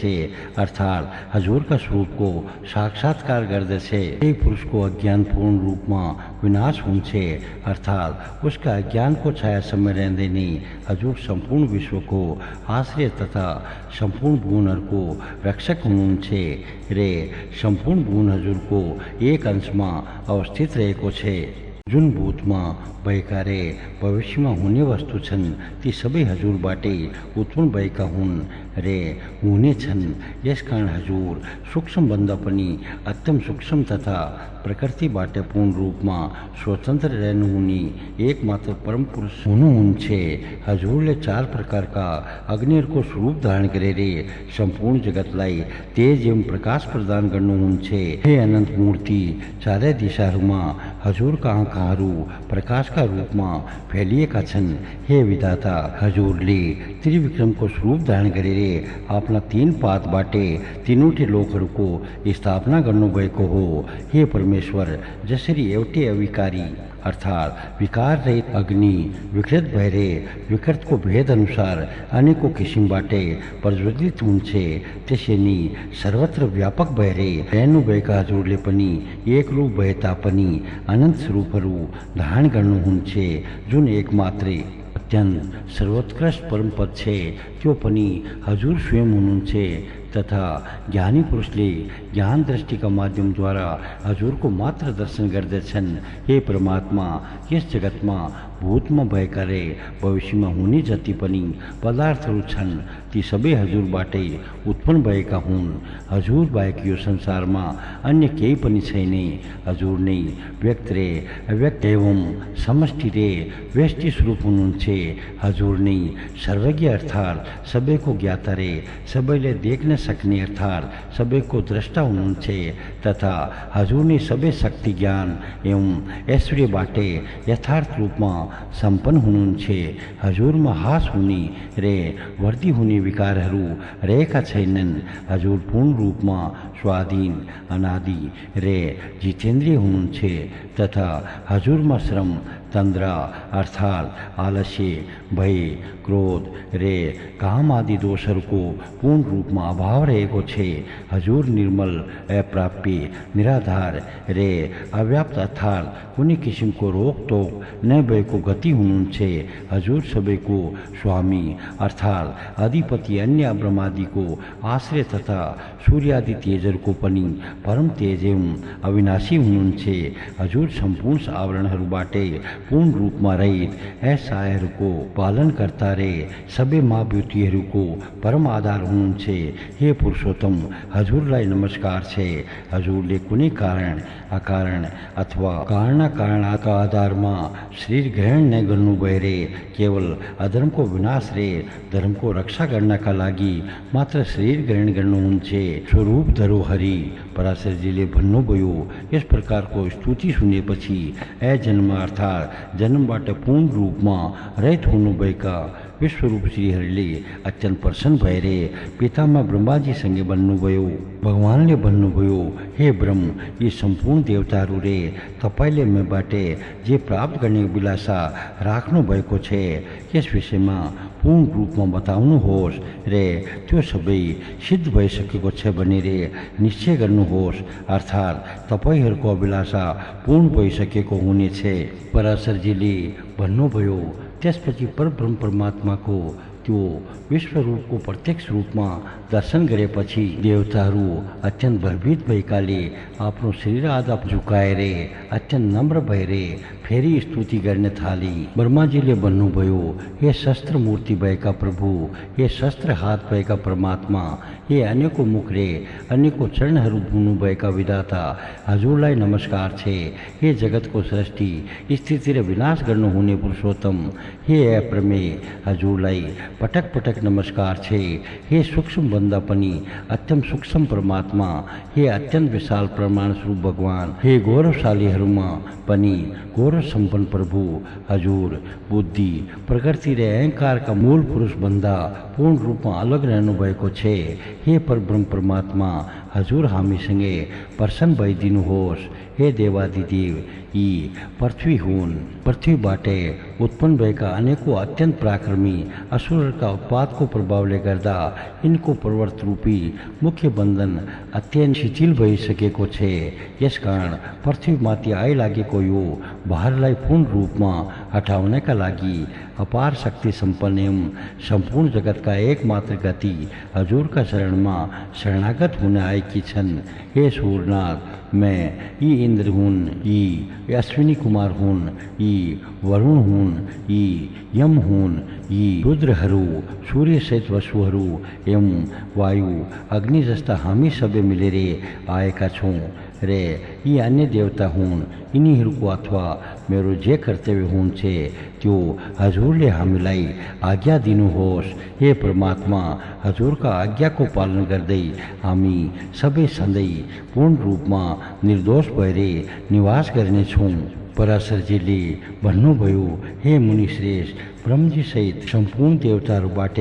अर्थात हजुरका स्वरूपको साक्षात्कार गर्दछ। यही पुरुषको अज्ञान पूर्ण रूपमा विनाश हुन्छ अर्थात उसका अज्ञान को छायासम्म रहँदैन। हजुर सम्पूर्ण विश्वको आश्रय तथा सम्पूर्ण भुवनहरूको रक्षक हुनुहुन्छ रे सम्पूर्ण भुवन हजुरको एक अंशमा अवस्थित रहेको छ। जुन भूतमा भएका रे भविष्यमा हुने वस्तु छन् ती सबै हजुरबाटै उत्पन्न भएका हुन् रे हुने छन्। यसकारण हजुर सूक्ष्म भन्दा पनि अत्यन्त सूक्ष्म तथा प्रकृतिबाट पूर्ण रूपमा स्वतन्त्र रहनुहुने एकमात्र परम पुरुष हुनुहुन्छ। हजुरले चार प्रकारका अग्निहरूको स्वरूप धारण गरेर सम्पूर्ण जगतलाई तेज एवं प्रकाश प्रदान गर्नुहुन्छ। हे अनन्त मूर्ति, चारै दिशाहरूमा हजुरका आँखाहरू प्रकाशका रूपमा फैलिएका छन्। हे विधाता, हजुरले त्रिविक्रमको स्वरूप धारण गरेर आफ्ना तीन पातबाटे तीनवटै लोकहरूको स्थापना गर्नुभएको हो। हे परमेश्वर, जसरी एउटै अविकारी अर्थात विकार रहित अग्नि विकृत भएर विकृतको भेद अनुसार अनेकौं किसिमबाटै प्रज्वलित हुन्छ, त्यसरी सर्वत्र व्यापक भएर रहनुभएका हजुरले पनि एक रूप भए तापनि अनन्त स्वरूपहरू धारण गर्नुहुन्छ। जुन एकमात्रै अत्यन्त सर्वोत्कृष्ट परम पद छ त्यो पनि हजुर स्वयं हुनुहुन्छ तथा ज्ञानी पुरुषले ज्ञान दृष्टिका माध्यमद्वारा हजुरको मात्र दर्शन गर्दछन्। हे परमात्मा, यस जगतमा भूतमा भएका रे भविष्यमा हुने जति पनि पदार्थहरू छन् ती सबै हजुरबाटै उत्पन्न भएका हुन्। हजुर बाहेक यो संसारमा अन्य केही पनि छैन। हजुर नै व्यक्त रे अव्यक्त एवं समष्टि रे व्यष्टि स्वरूप हुनुहुन्छ। हजुर नै सर्वज्ञ अर्थात सबैको ज्ञाता रे सबैले देख्न सक्ने अर्थात् सबैको द्रष्टा हुनुहुन्छ तथा हजुर नै सबै शक्ति ज्ञान एवं ऐश्वर्यबाटै यथार्थ रूपमा सम्पन्न हुनुहुन्छ। हजुरमा हास हुने रे वर्दी हुने विकारहरू रहेका छैनन्। हजुर पूर्ण रूपमा स्वाधीन अनादि रे जितेन्द्रिय हुनुहुन्छ तथा हजुरमा श्रम तन्द्रा अर्थात् आलस्य भय क्रोध रे काम आदि दोषहरूको पूर्ण रूपमा अभाव रहेको छ। हजुर निर्मल अप्राप्य निराधार रे अव्याप्त अर्थात् कुनै किसिमको रोकटोक नभएको गति हुनुहुन्छ। हजुर सबैको स्वामी अर्थात् अधिपति अन्य ब्रह्मादिको आश्रय तथा सूर्यादि तेजहरूको पनि परम तेज एवं अविनाशी हुनुहुन्छ। हजुर सम्पूर्ण आवरणहरूबाटै पूर्ण रूपमा रहित ऐसाहरूको पालन कर्ता रे सबै महाव्युतिहरूको परम आधार हुनुहुन्छ। हे पुरुषोत्तम हजुरलाई नमस्कार छ। हजुरले कुनै कारण अकारण अथवा कारणका आधारमा शरीर ग्रहण नै गर्नुभयो रे केवल अधर्मको विनाश रे धर्मको रक्षा गर्नका लागि मात्र शरीर ग्रहण गर्नुहुन्छ। स्वरूप धरोहरि पराशरजीले भन्नुभयो यस प्रकारको स्तुति सुनेपछि जन्म अर्थात् जन्मबाट पूर्ण रूपमा रहित हुनुभएका विश्वरूप श्रीहरिले अत्यन्त प्रसन्न भएर पितामह ब्रह्माजीसँगै भन्नुभयो। भगवानले भन्नुभयो हे ब्रह्म यी सम्पूर्ण देवताहरू रे तपाईँले मबाट जे प्राप्त गर्ने अभिलाषा राख्नु भएको छ यस विषयमा पूर्ण रूपमा बताउनुहोस् रे त्यो सबै सिद्ध भइसकेको छ भनेर निश्चय गर्नुहोस् अर्थात् तपाईँहरूको अभिलाषा पूर्ण भइसकेको हुनेछ। पराशरजीले भन्नुभयो त्यसपछि परब्रह्म परमात्माको त्यो विश्वरूपको प्रत्यक्ष रूपमा दर्शन गरेपछि देवताहरू अत्यन्त भयभीत भएकाले आफ्नो शरीर आधा झुकाएर अत्यन्त नम्र भएर फेरि स्तुति गर्न थाले। ब्रह्माजीले भन्नुभयो हे शस्त्र मूर्ति भएका प्रभु, हे शस्त्र हात भएका परमात्मा, हे अन्यको मुख रे अन्यको चरणहरू धुनुभएका विधाता हजुरलाई नमस्कार छ। हे जगतको सृष्टि स्थिति र विनाश गर्नुहुने पुरुषोत्तम हे अप्रमेय हजुरलाई पटक पटक नमस्कार छ। हे सूक्ष्म भन्दा पनि अत्यन्त सूक्ष्म परमात्मा, हे अत्यन्त विशाल प्रमाण स्वरूप भगवान, हे गौरवशालीहरूमा पनि गौरव सम्पन्न प्रभु हजुर बुद्धि प्रकृति र अहंकारका मूल पुरुष भन्दा पूर्ण रूपमा अलग रहनु भएको छ। हे परब्रह्म परमात्मा हजुर हामीसँगै प्रसन्न भइदिनुहोस्। हे देवादिदेव यी पृथ्वी हुन्, पृथ्वीबाट उत्पन्न भएका अनेकौं अत्यन्त पराक्रमी असुरहरूका उत्पातको प्रभावले गर्दा यिनको पर्वत रूपी मुख्य बन्धन अत्यन्त शिथिल भइसकेको छ। यसकारण पृथ्वीमाथि आइलागेको यो भारलाई पूर्ण रूपमा हटाउनका लागि अपार शक्ति सम्पन्न एवं सम्पूर्ण जगतका एकमात्र गति हजुरका शरणमा शरणागत हुन आएकी छन्। हे सूरनाथ मैं यी इंद्र हुन्, यी अश्विनी कुमार हुन्, यी वरुण हुन्, यी यम हुन्, यी रुद्रहरू, सूर्य सहित वसुहरू एवं वायु अग्नि जस्ता हामी सबै मिलेर आएका छौँ रे यी अन्य देवता हुन्। यिनीहरूको अथवा मेरो जे कर्तव्य हुन्छ त्यो हजुरले हामीलाई आज्ञा दिनुहोस्। हे परमात्मा हजुरका आज्ञाको पालन गर्दै हामी सबै सधैँ पूर्ण रूपमा निर्दोष भएर निवास गर्नेछौँ। पराशरजीले भन्नुभयो हे मुनिश्रेष्ठ ब्रह्मजी सहित सम्पूर्ण देवताहरूबाट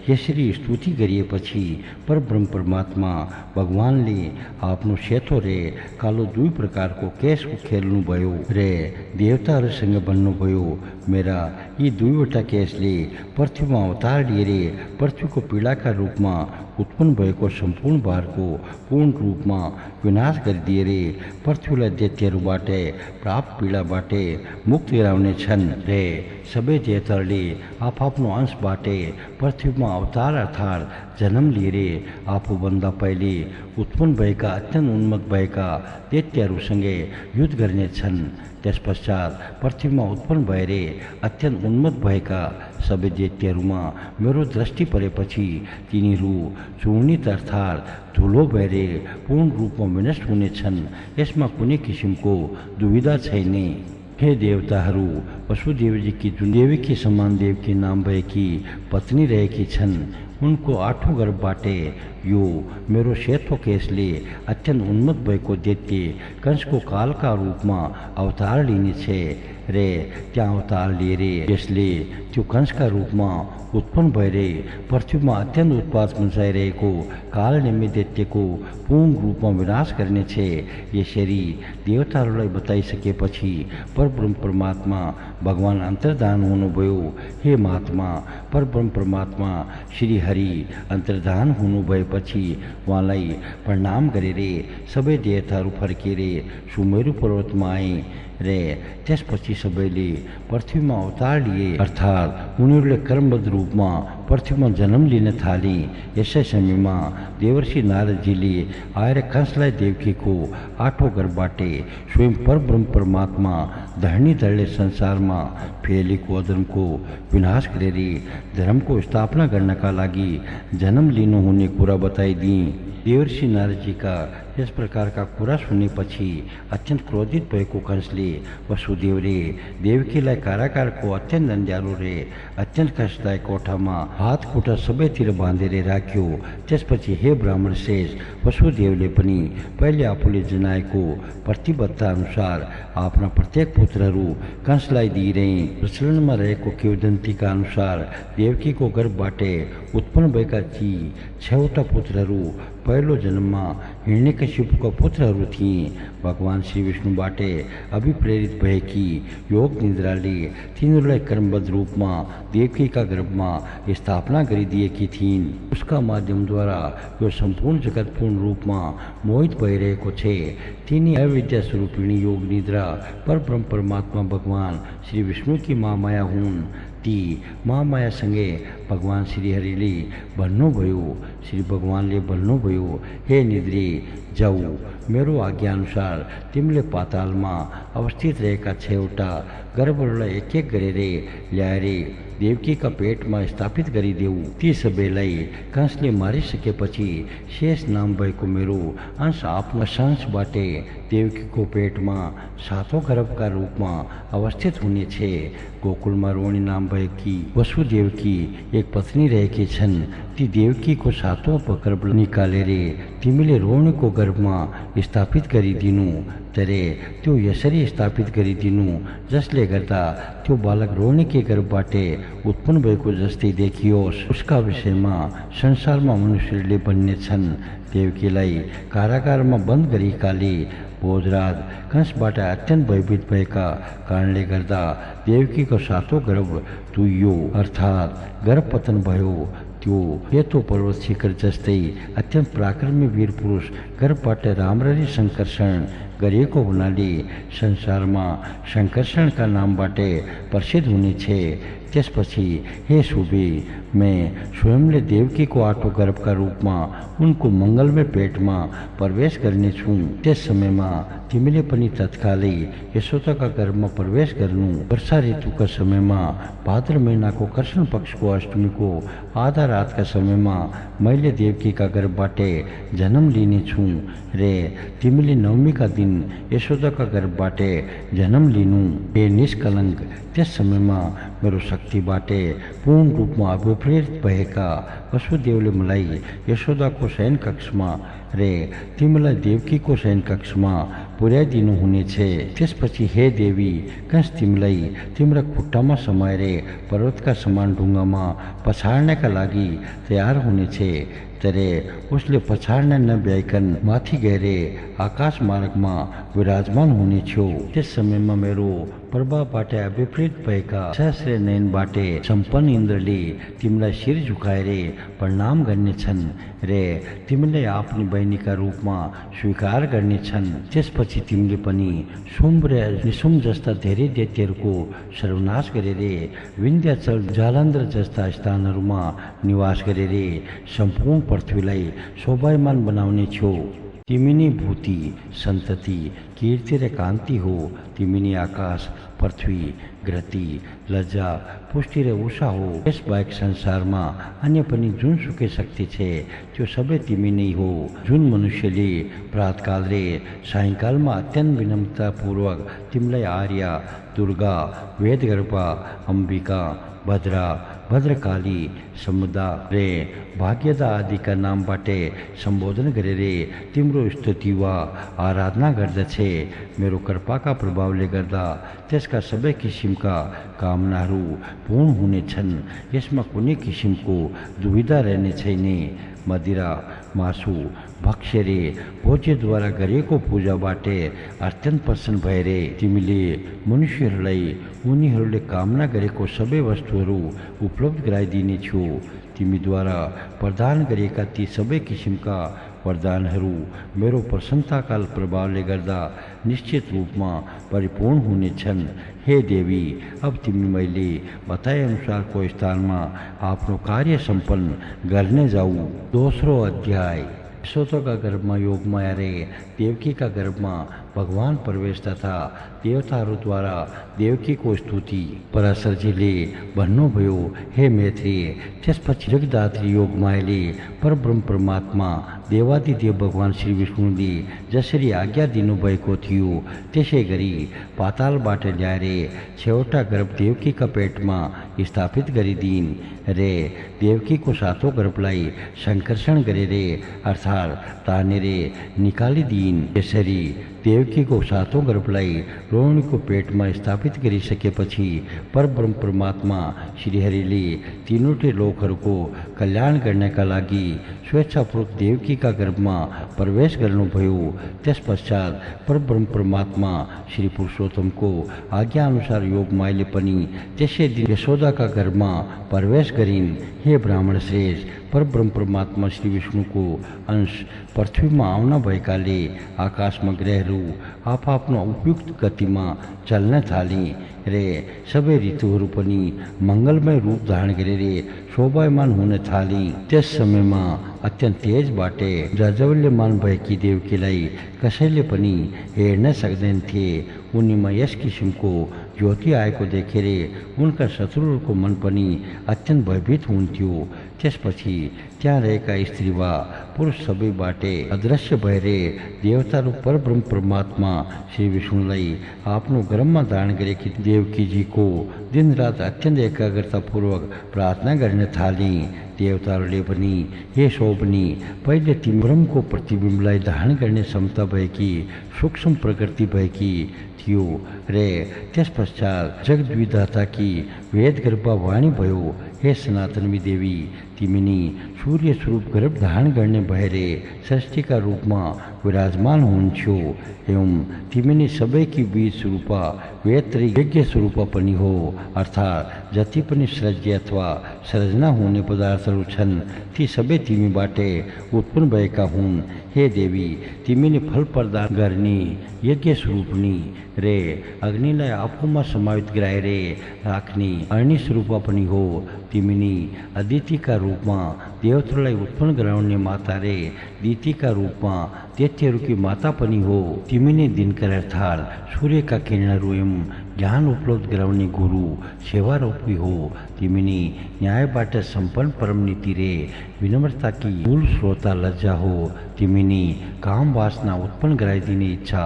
यसरी स्तुति गरिएपछि परब्रह्म परमात्मा भगवानले आफ्नो सेतो रे कालो दुई प्रकारको केशको खेल्नुभयो रे देवताहरूसँग भन्नुभयो मेरा यी दुईवटा केशले पृथ्वीमा अवतार लिएर पृथ्वीको पीडाका रूपमा उत्पन्न भएको सम्पूर्ण भारको पूर्ण रूपमा विनाश गरिदिएर पृथ्वीलाई दैत्यहरूबाट प्राप्त पीडाबाट मुक्ति गराउने छन् रे सबै देवताहरूले आफ्नो अंशबाट पृथ्वीमा अवतार अर्थात् जन्म लिएर आफूभन्दा पहिले उत्पन्न भएका अत्यन्त उन्मत्त भएका दैत्यहरूसँगै युद्ध गर्नेछन्। त्यसपश्चात पृथ्वीमा उत्पन्न भएर अत्यन्त उन्मत्त भएका सबै दैत्यहरूमा मेरो दृष्टि परेपछि तिनीहरू चूर्णित अर्थात् धुलो भएर पूर्ण रूपमा विनष्ट हुनेछन्। यसमा कुनै किसिमको दुविधा छैन। हे देवताहरू, वसुदेवजीकी जुन देवकी समान देवकी नाम भएकी पत्नी रहेकी छन्, उनको आठौँ गर्भबाटै यो मेरो सेतो केशले अत्यन्त उन्मत्त भएको दैत्य कंसको कालका रूपमा अवतार लिनेछ रे। त्यहाँ अवतार लिएर यसले त्यो कंसका रूपमा उत्पन्न भएर पृथ्वीमा अत्यन्त उत्पात मचाइरहेको कालनेमी दैत्यको पूर्ण रूपमा विनाश गर्नेछ। यसरी देवताहरूलाई बताइसकेपछि परब्रह्म परमात्मा भगवान अन्तर्धान हुनुभयो। हे महात्मा, परब्रह्म परमात्मा श्री हरि अन्तर्धान हुनुभएपछि उहाँलाई प्रणाम गरेर सबै देवताहरू फर्केर सुमेरु पर्वतमा आए रे। त्यसपछि सबैले पृथ्वीमा अवतार लिए, अर्थात् उनीहरूले कर्मबद्ध रूपमा पृथ्वीमा जन्म लिन थाले। यसै समयमा देवर्षि नारदजीले आएर कंसलाई देवकीको आठौँ गर्भबाटै स्वयं परब्रह्म परमात्मा धरणीधरले संसारमा फैलिएको अधर्मको विनाश गरेर धर्मको स्थापना गर्नका लागि जन्म लिनुहुने कुरा बताइदिए। देवर्षि नारदजीका यस प्रकारका कुरा सुनेपछि अत्यन्त क्रोधित भएको कंसले वसुदेव रे देवकीलाई कारागारको अत्यन्त अन्ध्यारो रे अत्यन्त कष्टदायक कोठामा हात खुट्टा सबैतिर बाँधेर राख्यो। त्यसपछि हे ब्राह्मण श्रेष्ठ, वसुदेवले पनि पहिले आफूले जनाएको प्रतिबद्धता अनुसार आफ्ना प्रत्येक पुत्रहरू कंसलाई दिइरहे। प्रचलनमा रहेको किंवदन्तीका अनुसार देवकीको गर्भबाटै उत्पन्न भएका ती 6वटा पुत्रहरू पहिलो जन्ममा हिरण्यकशिपुका पुत्रहरू थिए। भगवान श्री विष्णुबाटै अभिप्रेरित भएकी योग निद्राले तिनीहरूलाई कर्मबद्ध रूपमा देवकीका गर्भमा स्थापना गरिदिएकी थिइन्। उसका माध्यमद्वारा यो सम्पूर्ण जगत पूर्ण रूपमा मोहित भइरहेको छ। तिनी अविद्या स्वरूपिणी योग निद्रा परब्रह्म परमात्मा भगवान श्री विष्णुकी महामाया हुन्। ती महामायासँगै भगवान श्रीहरिले भन्नुभयो, श्री भगवानले भन्नुभयो, हे निद्रे जाऊ, मेरो आज्ञाअनुसार तिमीले पातालमा अवस्थित रहेका 6वटा गर्भहरूलाई एक एक गरेर ल्याएर देवकीका पेटमा स्थापित गरिदेऊ। ती सबैलाई कंसले मारिसकेपछि शेष नाम भएको मेरो अंश आफ्नो अंशबाटै देवकीको पेटमा 7औं गर्भका रूपमा अवस्थित हुनेछ। गोकुलमा रोहिणी नाम भएकी वसुदेवकी एक पत्नी रहेकी छन्। ती देवकीको 7औं गर्भ निकालेर तिमीले रोहिणीको गर्भमा स्थापित गरिदिनु। तर त्यो यसरी स्थापित गरिदिनु जसले गर्दा त्यो बालक रोहिणीकै गर्भबाटै उत्पन्न भएको जस्तै देखियोस्। उसका विषयमा संसारमा मनुष्यले भन्नेछन्। देवकीलाई कारागारमा बन्द गरिएकाले भोजराज कंसबाट अत्यन्त भयभीत भएका कारणले गर्दा देवकीको 7औं गर्भ तुइयो, अर्थात् गर्भपतन भयो। त्यो सेतो पर्वत शिखर जस्तै अत्यन्त पराक्रमी वीर पुरुष गर्भबाट राम्ररी संकर्षण गरिएको हुनाले संसारमा संकर्षणका नामबाटै प्रसिद्ध हुनेछ। त्यसपछि हे सुबे, मैं स्वयंले देवकीको 8औं गर्भका रूपमा उनको मङ्गलमय पेटमा प्रवेश गर्नेछु। त्यस समयमा तिमीले पनि तत्कालै यशोदाका गर्भमा प्रवेश गर्नु। वर्षा ऋतुका समयमा भाद्र महिनाको कृष्ण पक्षको अष्टमीको आधा रातका समयमा मैले देवकीका गर्भबाटै जन्म लिनेछु रे तिमीले नवमीका दिन यशोदाका गर्भबाटै जन्म लिनु। हे निष्कलङ्क, त्यस समयमा मेरो शक्तिबाटै पूर्ण रूपमा अभिप्रेरित भएका वसुदेवले मलाई यशोदाको शयन कक्षमा रे तिमीलाई देवकीको शयन कक्षमा पुर्याइदिनु हुनेछ। त्यसपछि हे देवी, कंस तिमीलाई तिम्रा खुट्टामा समाएर पर्वतका समान ढुङ्गामा पछाड्नका लागि तयार हुनेछ। तर उसले पछाड्न नभ्याइकन माथि गएर आकाश मार्गमा विराजमान हुनेछौ। त्यस समयमा मेरो प्रभावबाट विपरीत भएका सहस्र नयनबाट सम्पन्न इन्द्रले तिमीलाई शिर झुकाएर प्रणाम गर्नेछन् रे तिमीलाई आफ्नो बहिनीका रूपमा स्वीकार गर्नेछन्। त्यसपछि तिमीले पनि शुम्भ र निशुम्भ जस्ता धेरै दैत्यहरूको सर्वनाश गरेर विन्ध्याचल जालन्धर जस्ता स्थानहरूमा निवास गरेर सम्पूर्ण पृथ्वीलाई शोभायमान बनाउने छौ। तिमिनी भूति संतति कीर्ति रे कांति हो। तिमिनी आकाश पृथ्वी ग्रति लज्जा पुष्टि रे उषा हो। यस बाहेक संसारमा अन्य पनि जुनसुकै शक्ति छे त्यो सबै तिमी नै हो। जुन मनुष्यले प्रातकाल रे सायंकालमा अत्यन्त विनम्रतापूर्वक तिमीलाई आर्या दुर्गा वेदगर्भा अम्बिका भद्रा भद्रकाली समुदा रे भाग्यदा आदिका नामबाटै सम्बोधन गरेर तिम्रो स्तुति वा आराधना गर्दछे। मेरो कृपाका प्रभावले गर्दा त्यसका सबै किसिमका कामनाहरू पूर्ण हुनेछन्। यसमा कुनै किसिमको दुविधा रहने छैन। मदिरा मासु भक्ष्यरे भोज्यद्वारा गरेको पूजाबाटै अत्यन्त प्रसन्न भएर तिमीले मनुष्यहरूलाई उनीहरूले कामना गरेको सबै वस्तुहरू उपलब्ध गराइदिनेछौ। तिमीद्वारा प्रदान गरिएका ती सबै किसिमका वरदानहरू मेरो प्रसन्नताका प्रभावले गर्दा निश्चित रूपमा परिपूर्ण हुनेछन्। हे देवी, अब तिमी मैले बताए अनुसारको स्थानमा आफ्नो कार्य सम्पन्न गर्ने जाऊ। दोस्रो अध्याय। यशोदा का गर्भमा योगमाया रे देवकी का गर्भमा भगवान प्रवेश तथा देवताहरूद्वारा देवकी को स्तुति। पराशरजीले भन्नुभयो, हे मैत्री, त्यसपछि जगदात्री योगमायाले परब्रह्म परमात्मा देवादिदेव भगवान श्री विष्णुले जसरी आज्ञा दिनुभएको थियो त्यसै गरी पातालबाट ल्याएर छेवटा गर्भ देवकीका पेटमा स्थापित गरिदिन् रे देवकीको सातौं गर्भलाई संकर्षण गरेर अर्थात् तानेर निकालिदिन्। यसरी देवकीको सातौं गर्भलाई रोहिणीको पेटमा स्थापित गरिसकेपछि परब्रह्म परमात्मा श्रीहरिले तीनवटै लोकहरूको कल्याण गर्नका लागि स्वेच्छापूर्वक देवकीका गर्भमा प्रवेश गर्नुभयो। त्यसपश्चात परब्रह्म परमात्मा श्री पुरुषोत्तमको आज्ञा अनुसार योगमायाले पनि त्यसै दिन यशोदाका गर्भमा प्रवेश गरिन्। हे ब्राह्मण श्रेष्ठ, परब्रह्म परमात्मा श्री विष्णुको अंश पृथ्वीमा आउन भएकाले आकाशमा ग्रहहरू आफआफ्नो उपयुक्त गतिमा चल्न थाले रे सबै ऋतुहरू पनि मङ्गलमय रूप धारण गरेर शोभायमान हुन थाले। त्यस समयमा अत्यन्त तेजबाटै जाज्वल्यमान भएकी देवकीलाई कसैले पनि हेर्न सक्दैनथे। उनीमा यस किसिमको ज्योति आएको देखेर उनका शत्रुहरूको मन पनि अत्यन्त भयभीत हुन्थ्यो। त्यसपछि त्यहाँ रहेका स्त्री वा पुरुष सबैबाटै अदृश्य भएर देवताहरू परब्रह्म परमात्मा श्री विष्णुलाई आफ्नो गर्भमा धारण गरेकी देवकीजीको दिनरात अत्यन्त एकाग्रतापूर्वक प्रार्थना गर्न थाले। देवताहरूले पनि, हे शोभनी, पहिले तिमी ब्रह्मको प्रतिबिम्बलाई धारण गर्ने क्षमता भएकी सूक्ष्म प्रकृति भएकी थियो रे त्यस पश्चात जगद्विधाताकी वेद गर्भा वाणी भयो। हे सनातनी देवी, तिमी सूर्य स्वरूप गर्भ धारण गर्ने भएर षष्ठीका रूपमा विराजमान हुन्छौ एवं तिमी सबैकी बीज स्वरूपा वेत्री यज्ञ स्वरूपा पनि हो। अर्थात् जति पनि सृज्य अथवा सृजना हुने पदार्थहरू छन् ती सबै तिमीबाटै उत्पन्न भएका हुन्। हे देवी, तिमीले फल प्रदान गर्ने यज्ञ स्वरूपनी रे अग्निलाई आफूमा समावित गराएर राख्ने अग्नि स्वरूपा पनि हो। तिमी अदितिका रूपमा देवतालाई उत्पन्न गराउने माता रे दितिका रूपमा दैत्यहरूकी माता पनि हो। तिमी नै दिनकर अर्थात् सूर्यका किरणहरू एवं ज्ञान उपलब्ध गराउने गुरु सेवा रूपी हो। तिमी नै न्यायबाट सम्पन्न परम नीति रे विनम्रता की मूल स्रोता लज्जा हो। तिमी नै काम वासना उत्पन्न गराइदिने इच्छा,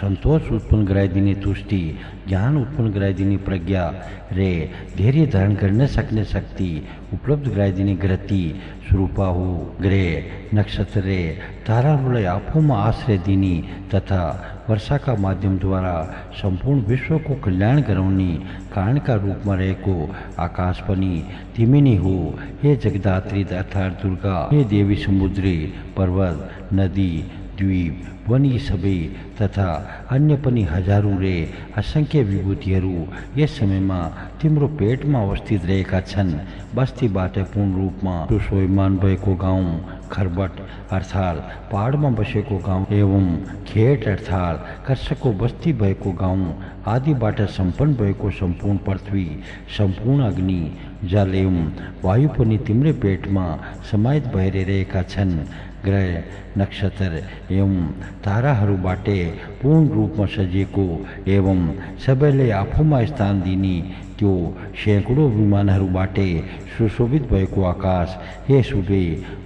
सन्तोष उत्पन्न गराइदिने तुष्टि, ज्ञान उत्पन्न गराइदिने प्रज्ञा रे धैर्य धारण गर्न सक्ने शक्ति उपलब्ध गराइदिने ग्रति स्वरूपा हो। ग्रह नक्षत्र रे ताराहरूलाई आफूमा आश्रय दिने तथा वर्षाका माध्यमद्वारा सम्पूर्ण विश्वको कल्याण गराउने कारणका रूपमा रहेको आकाश पनि तिमी नै हो। हे जगदात्री अर्थात् दुर्गा, हे देवी, समुद्री पर्वत नदी द्वीप वन यी सबै तथा अन्य पनि हजारौं रे असंख्य विभूतिहरू यस समयमा तिम्रो पेटमा अवस्थित रहेका छन्। बस्तीबाट पूर्ण रूपमा सुशोभमान भएको गाउँ, खरबट अर्थात् पहाडमा बसेको गाउँ एवं खेत अर्थात् कर्षको बस्ती भएको गाउँ आदिबाट सम्पन्न भएको सम्पूर्ण पृथ्वी, सम्पूर्ण अग्नि, जल एवं वायु पनि तिम्रै पेटमा समाहित भएर रहेका छन्। ग्रह नक्षत्र एवं ताराहरूबाटे पूर्ण रूपमा सजिएको एवं सबैले आफूमा स्थान दिने त्यो सैकड़ों विमानहरूबाटे सुशोभित भएको आकाश हे सुबे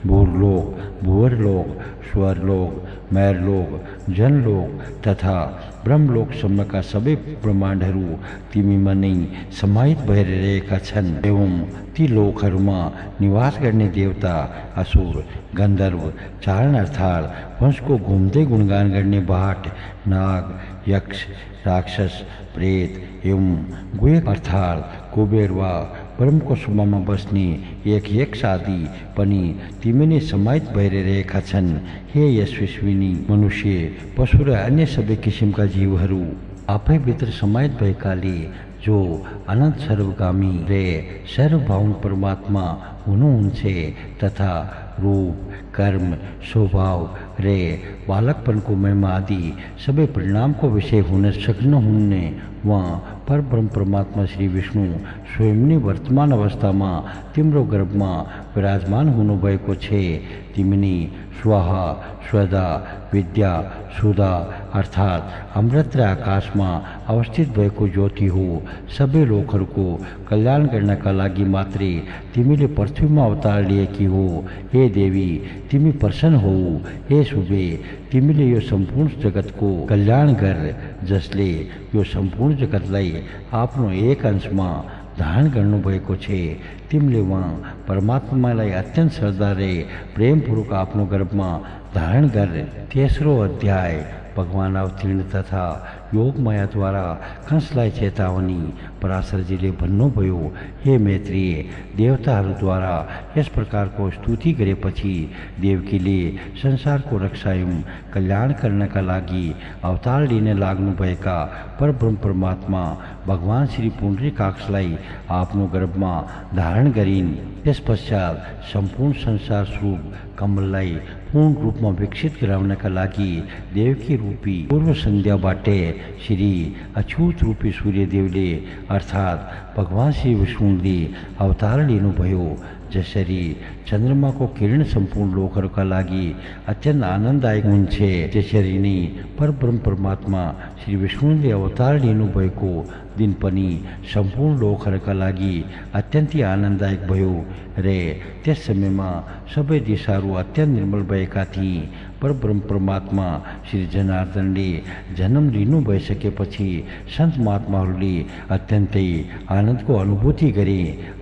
भूरलोक भुवरलोक स्वरलोक मैरलोक जनलोक तथा ब्रह्मलोकसम्मका सबै ब्रह्माण्डहरू तिमीमा नै समाहित भएर रहेका छन् एवं ती लोकहरूमा निवास गर्ने देवता असुर गन्धर्व चारण अर्थात् वंशको घुम्दै गुणगान गर्ने बाट नाग यक्ष राक्षस प्रेत एवं गुहेक अर्थात् कुबेर वा ब्रह्मको सुममा बस्ने एक आदि पनि तिमी नै समाहित भएर रहेका छन्। हे यशस्विनी मनुष्य पशु र अन्य सबै किसिमका जीवहरू आफैभित्र समाहित भएकाले जो अनन्त सर्वगामी रे सर्वभावन परमात्मा हुनुहुन्छ तथा रूप कर्म स्वभाव रे बालकपनको महिमा आदि सबै परिणामको विषय हुन सक्नुहुने वहाँ परब्रह्म परमात्मा श्री विष्णु स्वयं नै वर्तमान अवस्थामा तिम्रो गर्भमा विराजमान हुनुभएको छ। तिमी नै स्वाहा स्वदा विद्या सुधा अर्थात् अमृत र आकाशमा अवस्थित भएको ज्योति हो। सबै लोकहरूको कल्याण गर्नका लागि मात्रै तिमीले पृथ्वीमा अवतार लिएकी हो। हे देवी तिमी प्रसन्न हो। हे शुभे तिमीले यो सम्पूर्ण जगतको कल्याण गर जसले यो सम्पूर्ण जगतलाई आफ्नो एक अंशमा धारण गर्नुभएको छ। तिमीले वहाँ परमात्मालाई अत्यन्त श्रद्धा र प्रेमपूर्वक आफ्नो गर्भमा धारण गर। तेस्रो अध्याय भगवान अवतीर्ण तथा योगमायाद्वारा कंसलाई चेतावनी पराशरजीले भन्नुभयो, हे मैत्रेय देवताहरूद्वारा यस प्रकारको स्तुति गरेपछि देवकीले संसारको रक्षा एवं कल्याण गर्नका लागि अवतार लिन लाग्नुभएका परब्रह्म परमात्मा भगवान श्री पुण्डरीकाक्षलाई आफ्नो गर्भमा धारण गरिन्। त्यस पश्चात सम्पूर्ण संसार स्वरूप कमललाई पूर्ण रूपमा विकसित गराउनका लागि देवकी रूपी पूर्व सन्ध्याबाट श्री अछुत रूपी सूर्यदेवले अर्थात् भगवान श्री विष्णुले अवतार लिनुभयो। जसरी चन्द्रमाको किरण सम्पूर्ण लोकहरूका लागि अत्यन्त आनन्ददायक हुन्छ, त्यसरी नै परब्रह्म परमात्मा श्री विष्णुले अवतार लिनुभएको दिन पनि सम्पूर्ण लोकहरूका लागि अत्यन्तै आनन्ददायक भयो र त्यस समयमा सबै दिशाहरू अत्यन्त निर्मल भएका थिए। परब्रह्म परमात्मा श्री जनार्दनले जन्म लिनु भइसकेपछि सन्त महात्माहरूले अत्यन्तै आनन्दको अनुभूति गरे।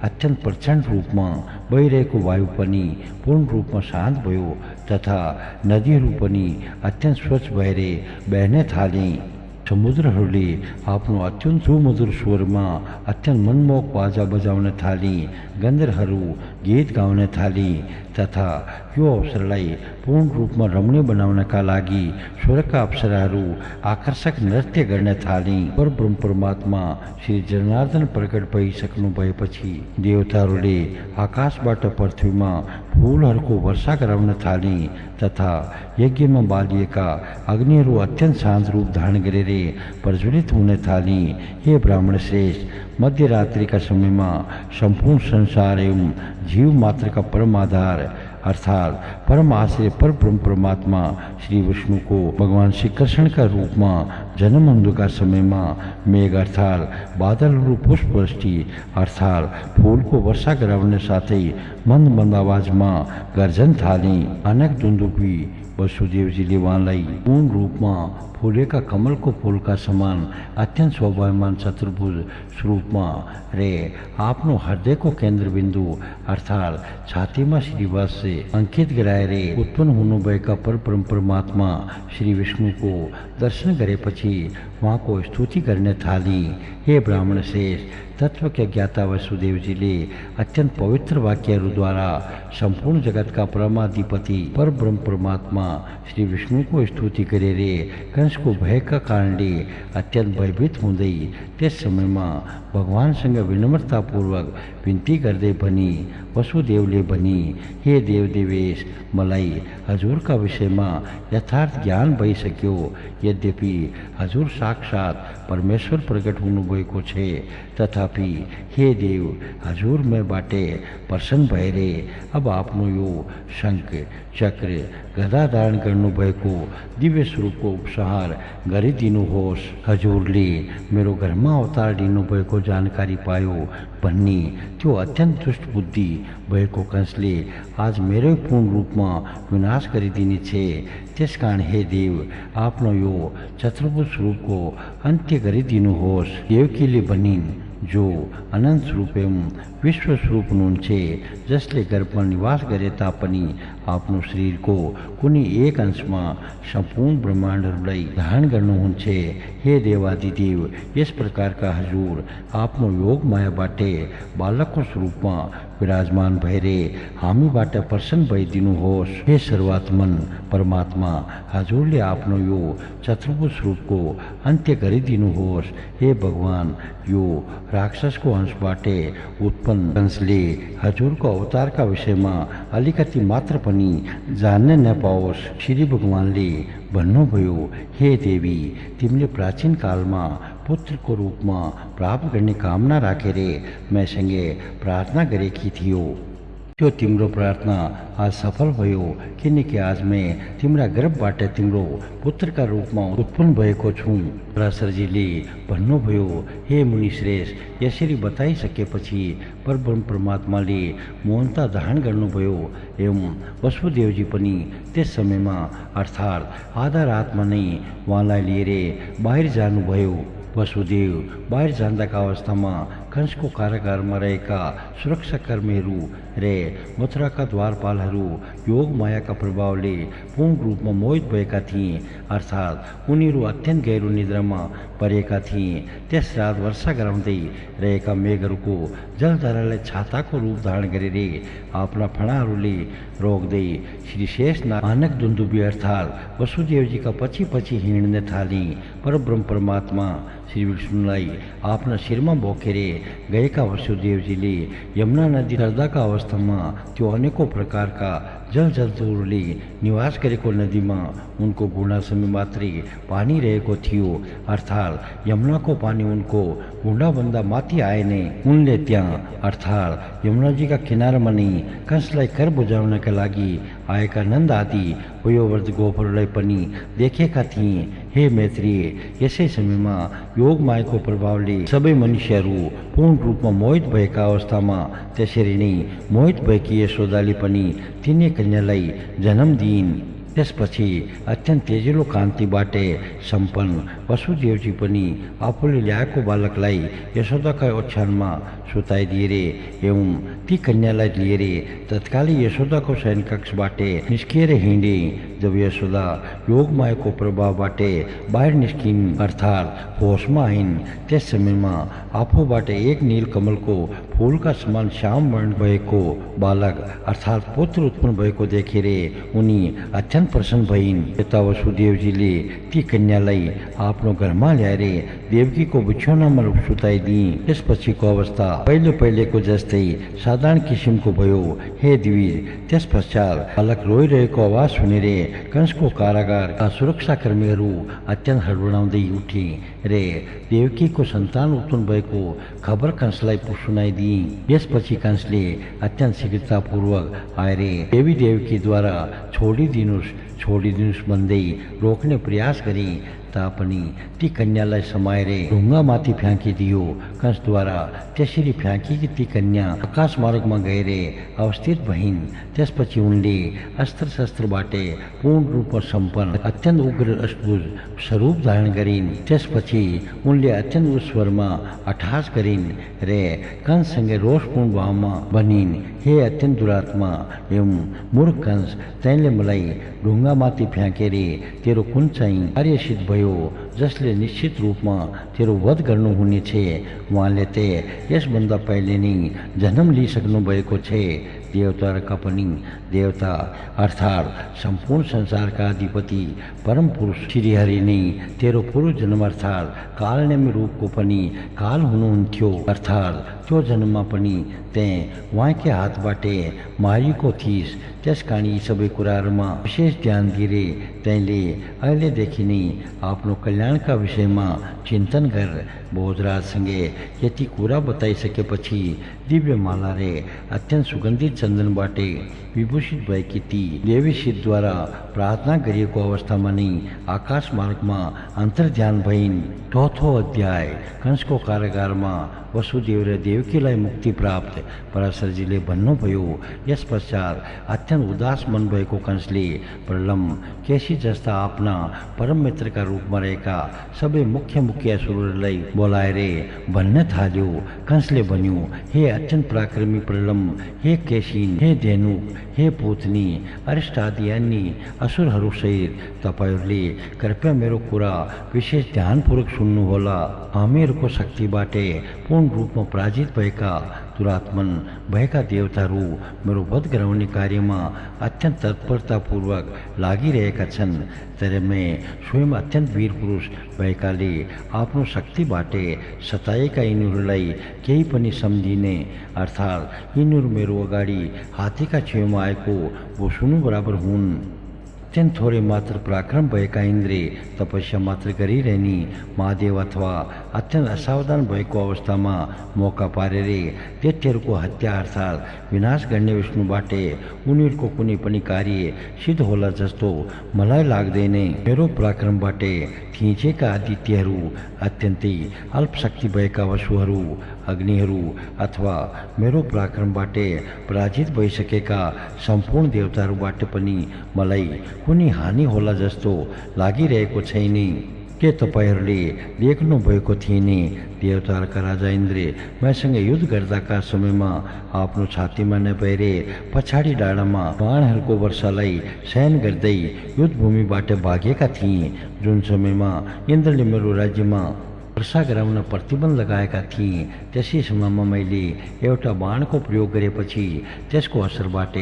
अत्यन्त प्रचण्ड रूपमा बहिरहेको वायु पनि पूर्ण रूपमा शान्त भयो तथा नदीहरू पनि अत्यन्त स्वच्छ भएर बहन थाले। समुद्रहरूले आफ्नो अत्यन्त सुमधुर स्वरमा अत्यन्त मनमोहक बाजा बजाउन थाले। गन्धर्वहरू गीत गाउन थाले तथा यो अवसरलाई पूर्ण रूपमा रमणीय बनाउनका लागि स्वर्गका अप्सराहरू आकर्षक नृत्य गर्न थाले। परब्रह्म परमात्मा श्री जनार्दन प्रकट भइसक्नु भएपछि देवताहरूले आकाशबाट पृथ्वीमा फूलहरूको वर्षा गराउन थाले तथा यज्ञमा बालिएका अग्निहरू अत्यन्त शान्त रूप धारण गरेर प्रज्वलित हुन थाले। हे ब्राह्मण श्रेष्ठ मध्यरात्रिका समयमा सम्पूर्ण संसार एवं जीव मात्रका परम आधार अर्थात परम आश्रय परब्रह्म परमात्मा श्री विष्णुको भगवान श्री कृष्णका रूपमा जन्म हुनुका समयमा मेघ अर्थात बादलहरू पुष्पवृष्टि अर्थात फूलको वर्षा गराउन साथै मन्द मन्द आवाजमा गर्जन थाले। अनेक दुन्दुभी वसुदेवजीले उहाँलाई पूर्ण रूपमा फुलेका कमलको फूलका समान अत्यन्त शोभायमान चतुर्भुज स्वरूपमा रे आफ्नो हृदयको केन्द्रबिन्दु अर्थात् छातीमा श्रीवास से अंकित गराएर उत्पन्न हुनुभएका परब्रह्म परमात्मा श्री विष्णुको दर्शन गरेपछि उहाँको स्तुति गर्न थाले। हे ब्राह्मण श्रेष्ठ तत्व के ज्ञाता वसुदेवजीले अत्यंत पवित्र वाक्यहरूद्वारा सम्पूर्ण जगतका परमाधिपति परब्रह्म परमात्मा श्री विष्णुको स्तुति गरेर कंसको भयका कारणले अत्यन्त भयभीत हुँदै त्यस समयमा भगवानसँग विनम्रतापूर्वक विन्ती गर्दै पनि वसुदेवले भनी, हे देवदेवेश, मलाई हजुरका विषयमा यथार्थ ज्ञान भइसक्यो। यद्यपि हजुर साक्षात परमेश्वर प्रकट हुनुभएको छ, तथापि हे देव, हजुर मैबाटे प्रसन्न भएरे अब आफ्नो यो शङ्ख चक्र गदा धारण गर्नुभएको दिव्य स्वरूपको उपसंहार गरिदिनुहोस्। हजुरले मेरो घरमा अवतार लिनुभएको जानकारी पायो भन्ने त्यो अत्यन्त दुष्ट बुद्धि भएको कंसले आज मेरै पूर्ण रूपमा विनाश गरिदिनेछ। त्यसकारण हे देव, आफ्नो यो चतुर्भुज स्वरूपको अन्त्य गरिदिनुहोस्। देवकीले भनिन्, जो अनन्त स्वरूप एवं विश्व स्वरूप हुनुहुन्छ, जसले गर्भमा निवास गरे तापनि आफ्नो शरीरको कुनै एक अंशमा सम्पूर्ण ब्रह्माण्डहरूलाई धारण गर्नुहुन्छ। हे देवादिदेव, यस प्रकारका हजुर आफ्नो योग मायाबाटे बालकको स्वरूपमा विराजमान भएरे हामीबाट प्रसन्न भइदिनुहोस्। हे सर्वात्मन परमात्मा, हजुरले आफ्नो यो चतुर्भुज स्वरूपको अन्त्य गरिदिनुहोस्। हे भगवान, यो राक्षसको अंशबाटे उत्पन्न कंसले हजुरको अवतारका विषयमा अलिकति मात्र पनि जान्न नपाओस्। श्री भगवानले भन्नुभयो, हे देवी, तिमीले प्राचीन कालमा पुत्रको रूपमा प्राप्त गर्ने कामना राखेर मैसँगै प्रार्थना गरेकी थियो। त्यो तिम्रो प्रार्थना आज सफल भयो, किनकि आज मैं तिम्रा गर्भबाट तिम्रो पुत्रका रूपमा उत्पन्न भएको छु। पराशरजीले भन्नुभयो, हे मुनिश्रेष्ठ, यसरी बताइसकेपछि परब्रह्म परमात्माले मौनता धारण गर्नुभयो एवं वसुदेवजी पनि त्यस समयमा अर्थात् आधा रातमा नै उहाँलाई लिएर बाहिर जानुभयो। वसुदेव बाहिर जाँदाका अवस्थामा कंसको कारागारमा रहेका सुरक्षाकर्मीहरू र मथुराका द्वारपालहरू योग मायाका प्रभावले पूर्ण रूपमा मोहित भएका थिए, अर्थात् उनीहरू अत्यन्त गहिरो निद्रामा परेका थिए। त्यस रात वर्षा गराउँदै रहेका मेघहरूको जलधारालाई छाताको रूप धारण गरेर आफ्ना फणाहरूले रोक्दै श्री शेष नानक दुन्दुबी अर्थात् वसुदेवजीका पछि पछि हिँड्न थाले। परब्रह्म परमात्मा श्री विष्णुलाई आफ्ना शिरमा बोकेर गएका वसुदेवजीले यमुना नदी तर्दाका अवस्थामा त्यो अनेकौं प्रकारका जलजन्तुहरूले निवास गरेको नदीमा उनको घुँडासम्म मात्रै पानी रहेको थियो, अर्थात् यमुनाको पानी उनको घुँडाभन्दा माथि आए नै उनले त्यहाँ अर्थात् यमुनाजीका किनारमा नै कंसलाई कर बुझाउनका लागि आएका नन्द आदि वयोवृद्ध गोपहरूलाई पनि देखेका थिए। हे मैत्रेय, यसै समयमा योग मायाको प्रभावले सबै मनुष्यहरू पूर्ण रूपमा मोहित भएका अवस्थामा त्यसरी नै मोहित भएकी यशोदाले पनि तिनै कन्यालाई जन्म दिइन्। त्यसपछि अत्यन्त तेजिलो कान्तिबाट सम्पन्न वसुदेवजी पनि आफूले ल्याएको बालकलाई यशोदाका ओछ्यानमा सुताइदिएर एवं ती कन्यालाई लिएर तत्कालै यशोदाको शयन कक्षबाट निस्किएर हिँडे। जब यशोदा योग मायाको प्रभावबाट बाहिर निस्किन् अर्थात् होसमा आइन्, त्यस समयमा आफूबाट एक नील कमलको फूलका समान श्याम वर्ण भएको बालक अर्थात् पुत्र उत्पन्न भएको देखेर उनी अत्यन्त प्रसन्न भइन्। यता वसुदेवजीले ती कन्यालाई आफ्नो घरमा ल्याएर देवकीको बिछौनामा सुताइदिए। त्यसपछिको अवस्था पहिलेको जस्तै साधारण किसिमको भयो। हे द्विज, त्यस पश्चात बालक रोइरहेको आवाज सुनेर कंसको कारागारका सुरक्षाकर्मीहरू अत्यन्त हडबडाउँदै उठे र देवकीको सन्तान उत्पन्न भएको खबर कंसलाई सुनाइदिए। यसपछि कंसले अत्यन्त शीघ्रतापूर्वक आएर देवी देवकीद्वारा छोडिदिनुहोस् भन्दै रोक्ने प्रयास गरे, तापनि ती कन्यालाई समाएर ढुङ्गामाथि फ्याँकिदियो। कंसद्वारा त्यसरी फ्याँकिएकी ती कन्या आकाश मार्गमा गएर अवस्थित भइन्। त्यसपछि उनले अस्त्र शस्त्रबाट पूर्ण रूपमा सम्पन्न अत्यन्त उग्र अष्टभुज स्वरूप धारण गरिन्। त्यसपछि उनले अत्यन्त स्वरमा अट्टहास गरिन् र कंससँगै रोषपूर्ण भावमा भनिन्, हे अत्यन्त दुरात्मा एवं मूर्ख कंस, तैँले मलाई ढुङ्गामाथि फ्याँकेर तेरो कुन चाहिँ कार्य सिद्ध भयो जसले निश्चित रूपमा तेरो वध गर्नुहुनेछ। उहाँले त यसभन्दा पहिले नै जन्म लिइसक्नु भएको छ, देवताहरूका पनि देवता अर्थात् सम्पूर्ण संसारका अधिपति परम पुरुष श्रीहरि नै तेरो पूर्व जन्म अर्थात् कालनेमी रूपको पनि काल हुनुहुन्थ्यो। अर्थात् त्यो जन्ममा पनि त्यहाँ उहाँकै हातबाटै मारिएको थिइस्। त्यस कारण यी सबै कुराहरूमा विशेष ध्यान दिए तैँले अहिलेदेखि नै आफ्नो कल्याणका विषयमा चिन्तन गर। भोजराजसँगै यति कुरा बताइसकेपछि दिव्यमालाले अत्यन्त सुगन्धित चन्दनबाटै विभूषित भएकी ती देवीसिद्धद्वारा प्रार्थना गरिएको अवस्थामा नै आकाश मार्गमा अन्तर्ध्यान भइन्। चौथो अध्याय। कंसको कारागारमा वसुदेव र देवकीलाई मुक्ति प्राप्त। पराशरजीले भन्नुभयो, यस पश्चात अत्यन्त उदास मन भएको कंसले प्रलम, केसी जस्ता आफ्ना परम मित्रका रूपमा रहेका सबै मुख्य असुरहरूलाई बोलाएर भन्न थाल्यो। कंसले भन्यो, हे अत्यन्त पराक्रमी प्रलम, हे केशिन, हे धेनुक, हे पुतनी, अरिष्ट आदि अन्य असुरहरू सहित तपाईहरूले कृपया मेरो कुरा विशेष ध्यानपूर्वक सुन्नुहोला। हामीहरूको शक्तिबाटै पूर्ण रूपमा पराजित भएका दुरात्मन भएका देवताहरू मेरो वध गराउने कार्यमा अत्यन्त तत्परतापूर्वक लागिरहेका छन्। तर मैं स्वयं अत्यन्त वीर पुरुष भएकाले आफ्नो शक्तिबाटै सताएका यिनीहरूलाई केही पनि सम्झिने अर्थात् यिनीहरू मेरो अगाडि हात्तीका छेउमा आएको भुसुनु बराबर हुन्। अत्यन्त थोरै मात्र पराक्रम भएका इन्द्र तपस्या मात्र गरिरहने महादेव अथवा अत्यन्त असावधान भएको अवस्थामा मौका पारेर दैत्यहरूको हत्या अर्थात् विनाश गर्ने विष्णुबाटै उनीहरूको कुनै पनि कार्य सिद्ध होला जस्तो मलाई लाग्दैन। मेरो पराक्रमबाटै थिचेका आदित्यहरू, अत्यन्तै अल्पशक्ति भएका वसुहरू, अग्निहरू अथवा मेरो पराक्रमबाटै पराजित भइसकेका सम्पूर्ण देवताहरूबाट पनि मलाई कुनै हानि होला जस्तो लागिरहेको छैन। के तपाईहरूले देख्नु भएको थिएन? देवताहरूका राजा इन्द्र मैसँग युद्ध गर्दाका समयमा आफ्नो छातीमा नभएर पछाडि डाँडामा बाणहरूको वर्षालाई सहन गर्दै युद्धभूमिबाट भागेका थिए। जुन समयमा इन्द्रले मेरो राज्यमा वर्षा गराउन प्रतिबन्ध लगाएका थिए, त्यसै समयमा मैले एउटा बाणको प्रयोग गरेपछि त्यसको असरबाट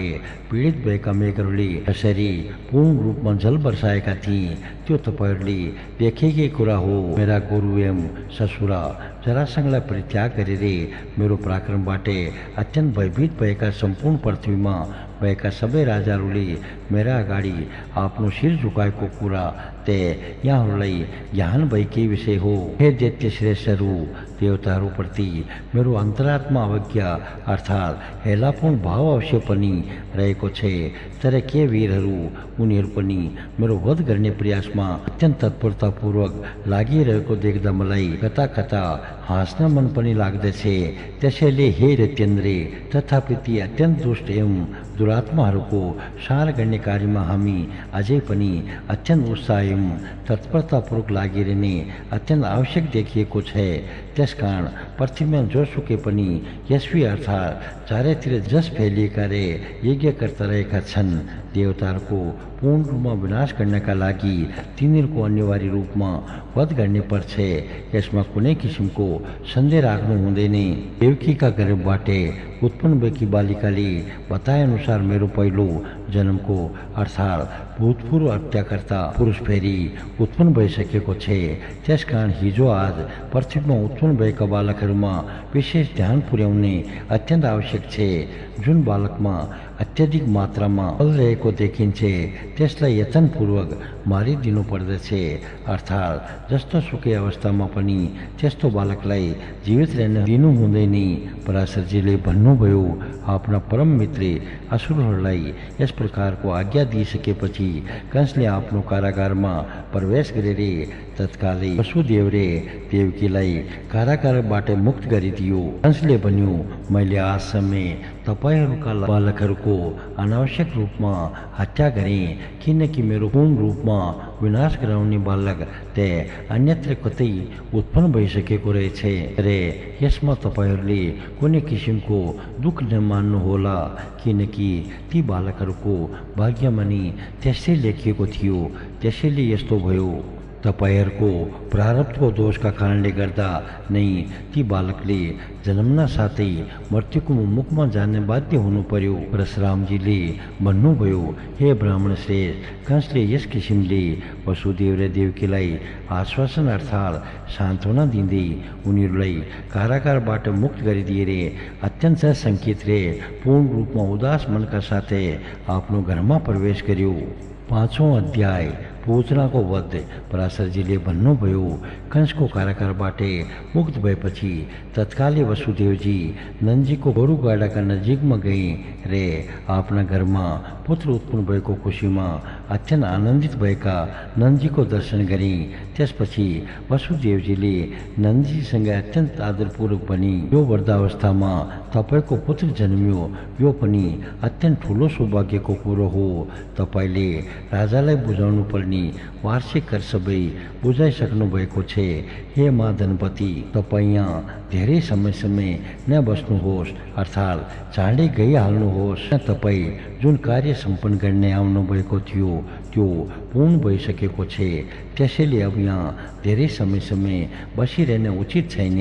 पीडित भएका मेघहरूले कसरी पूर्ण रूपमा जल वर्षाएका थिए त्यो तपाईँहरूले देखेकै कुरा हो। मेरा गुरु एवं ससुरा जरासंघलाई परित्याग गरेर मेरो पराक्रमबाट अत्यन्त भयभीत भएका सम्पूर्ण पृथ्वीमा भएका सबै राजाहरूले मेरा अगाडि आफ्नो शिर झुकाएको कुरा ते यहाँहरूलाई ज्ञान भएकै विषय हो। हे दैत्य श्रेष्ठहरू, देवताहरूप्रति मेरो अन्तरात्मा अवज्ञा अर्थात् हेलापूर्ण भाव अवश्य पनि रहेको छ। तर के वीरहरू, उनीहरू पनि मेरो वध गर्ने प्रयासमा अत्यन्त तत्परतापूर्वक लागिरहेको देख्दा मलाई कता कता हाँस्न मन पनि लाग्दछ। त्यसैले हे दैत्येन्द्र, तथापि ती अत्यन्त दुष्ट एवं दुरात्माहरूको सार गर्ने कार्यमा हामी अझै पनि अत्यन्त उत्साह एवं तत्परतापूर्वक लागिरहने अत्यन्त आवश्यक देखिएको छ। त्यसकारण पृथ्वीमा जोसुकै पनि यशस्वी अर्थात् चारैतिर जस फैलिएका रे यज्ञकर्ता रहेका छन्। देवताहरूको पूर्ण रूपमा विनाश गर्नका लागि तिनीहरूको अनिवार्य रूपमा वध गर्ने पर्छ। यसमा कुनै किसिमको सन्देह राख्नु हुँदैन। देवकीका गर्भबाट उत्पन्न भएकी बालिकाले बताए अनुसार मेरो पहिलो जन्मको अर्थात् भूतपूर्व हत्याकर्ता पुरुष फेरि उत्पन्न भइसकेको छ। त्यसकारण हिजो आज पृथ्वीमा उत्पन्न भएका बालकहरूमा विशेष ध्यान पुर्याउने अत्यन्त आवश्यक छ। जुन बालकमा अत्यधिक मात्रामा बल रहेको देखिन्छ त्यसलाई यत्नपूर्वक मारिदिनु पर्दछ। अर्थात् जस्तो सुकै अवस्थामा पनि त्यस्तो बालकलाई जीवित रहन दिनु हुँदैन। पराशरजीले भन्नुभयो, आफ्ना परम मित्र असुरहरूलाई यस प्रकारको आज्ञा दिइसकेपछि कंसले आफ्नो कारागारमा प्रवेश गरेर तत्कालै वसुदेव र देवकीलाई कारागारबाट मुक्त गरिदियो। कंसले भन्यो, मैले आजसम्म तपाईँहरूका बालकहरूको अनावश्यक रूपमा हत्या गरेँ, किनकि मेरो पूर्ण रूपमा विनाश गराउने बालक ते अन्यत्र कतै उत्पन्न भइसकेको रहेछ। रे यसमा तपाईँहरूले कुनै किसिमको दुःख नमान्नुहोला, किनकि ती बालकहरूको भाग्यमा नि त्यस्तै लेखिएको थियो। त्यसैले यस्तो भयो। तपाईँहरूको प्रारब्धको दोषका कारणले गर्दा नै ती बालकले जन्मना साथै मृत्युको मुखमा जाने बाध्य हुनु पर्यो। परशुरामजीले भन्नुभयो, हे ब्राह्मण श्रेष्ठ, कंसले यस किसिमले वसुदेव र देवकीलाई आश्वासन अर्थात् सान्त्वना दिँदै उनीहरूलाई कारागारबाट मुक्त गरिदिए अत्यन्त सङ्कित रे पूर्ण रूपमा उदास मनका साथै आफ्नो घरमा प्रवेश गर्यो। 5औं अध्याय पूतनाको वध। पराशरजीले भन्नुभयो, कंसको कारागारबाट मुक्त भएपछि तत्कालै वसुदेवजी नन्दजीको गोरुगाडाका नजिकमा गए रे आफ्ना घरमा पुत्र उत्पन्न भएको खुसीमा अत्यन्त आनन्दित भएका नन्दजीको दर्शन गरे। त्यसपछि वसुदेवजीले नन्दजीसँग अत्यन्त आदरपूर्वक भनी, यो वृद्धावस्थामा तपाईँको पुत्र जन्मियो, यो पनि अत्यन्त ठुलो सौभाग्यको कुरो हो। तपाईँले राजालाई बुझाउनु पर्ने वार्षिक कर सबै बुझाइसक्नु भएको छ। हे माँ धनपति, तपाईँ यहाँ धेरै समयसम्म नबस्नुहोस्, अर्थात् चाँडै गइहाल्नुहोस्। तपाईँ जुन कार्य सम्पन्न गर्ने आउनु भएको थियो त्यो पूर्ण भइसकेको छ, त्यसैले अब यहाँ धेरै समयसम्म बसिरहन उचित छैन।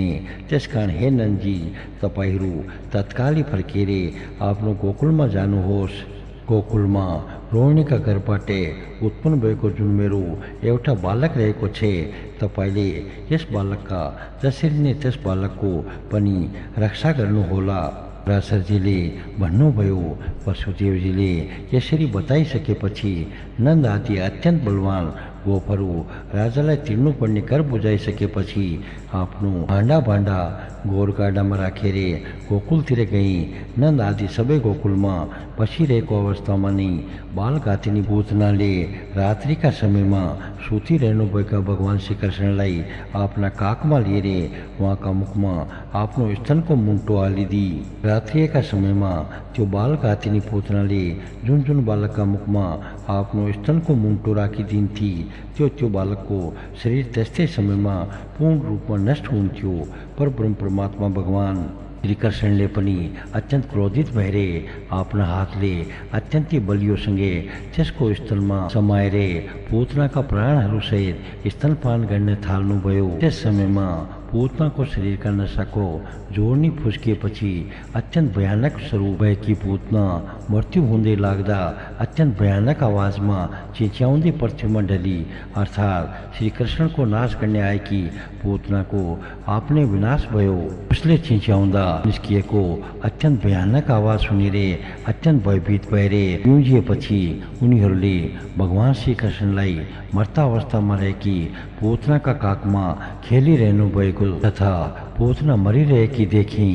त्यसकारण हे नन्दजी, तपाईँहरू तत्कालै फर्केर आफ्नो गोकुलमा जानुहोस्। गोकुलमा रोहिणीका घरबाट उत्पन्न भएको जुन मेरो एउटा बालक रहेको छ, तपाईँले यस बालकका जसरी नै त्यस बालकको पनि रक्षा गर्नुहोला। पराशरजीले भन्नुभयो, वसुदेवजीले यसरी बताइसकेपछि नन्द आदि अत्यन्त बलवान गोपहरू राजालाई तिर्नुपर्ने कर बुझाइसकेपछि आफ्नो भाण्डा गोरगाडामा राखेर गोकुलतिर गए। नन्द आदि सबै गोकुलमा बसिरहेको अवस्थामा नै बालघातिनी पूतनाले रात्रिका समयमा सुतिरहनुभएका भगवान श्रीकृष्णलाई आफ्ना काखमा लिएर उहाँका मुखमा आफ्नो स्तनको मुन्टो हालिदिई। रात्रिका समयमा त्यो बालघातिनी पूतनाले जुन जुन बालकका मुखमा आफ्नो स्तनको मुन्टो राखिदिन्थे त्यो बालकको शरीर त्यस्तै समयमा पूर्ण रूपमा नष्ट हुन्थ्यो। परब्रह्म परमात्मा भगवान श्रीकृष्णले पनि अत्यन्त क्रोधित भएर आफ्ना हातले अत्यन्तै बलियोसँगै त्यसको स्थलमा समाएर पूतनाका प्राणहरूसहित स्तनपान गर्न थाल्नुभयो। त्यस समयमा पूतनाको शरीरका नसाको जोड्नी फुस्किएपछि अत्यन्त भयानक स्वरूप भएकी पूतना मृत्यु हुँदै लाग्दा अत्यन्त भयानक आवाजमा चिच्याउँदै पृथ्वीमा ढली, अर्थात् श्रीकृष्णको नाश गर्ने आएकी पूतनाको आफ्नै विनाश भयो। उसले चिच्याउँदा निस्किएको अत्यन्त भयानक आवाज सुनेर अत्यन्त भयभीत भएर पिउजिएपछि उनीहरूले भगवान श्रीकृष्णलाई मर्ता अवस्थामा रहेकी पूतनाका काखमा खेलिरहनु भएको तथा पूतना मरिरहेकी देखे।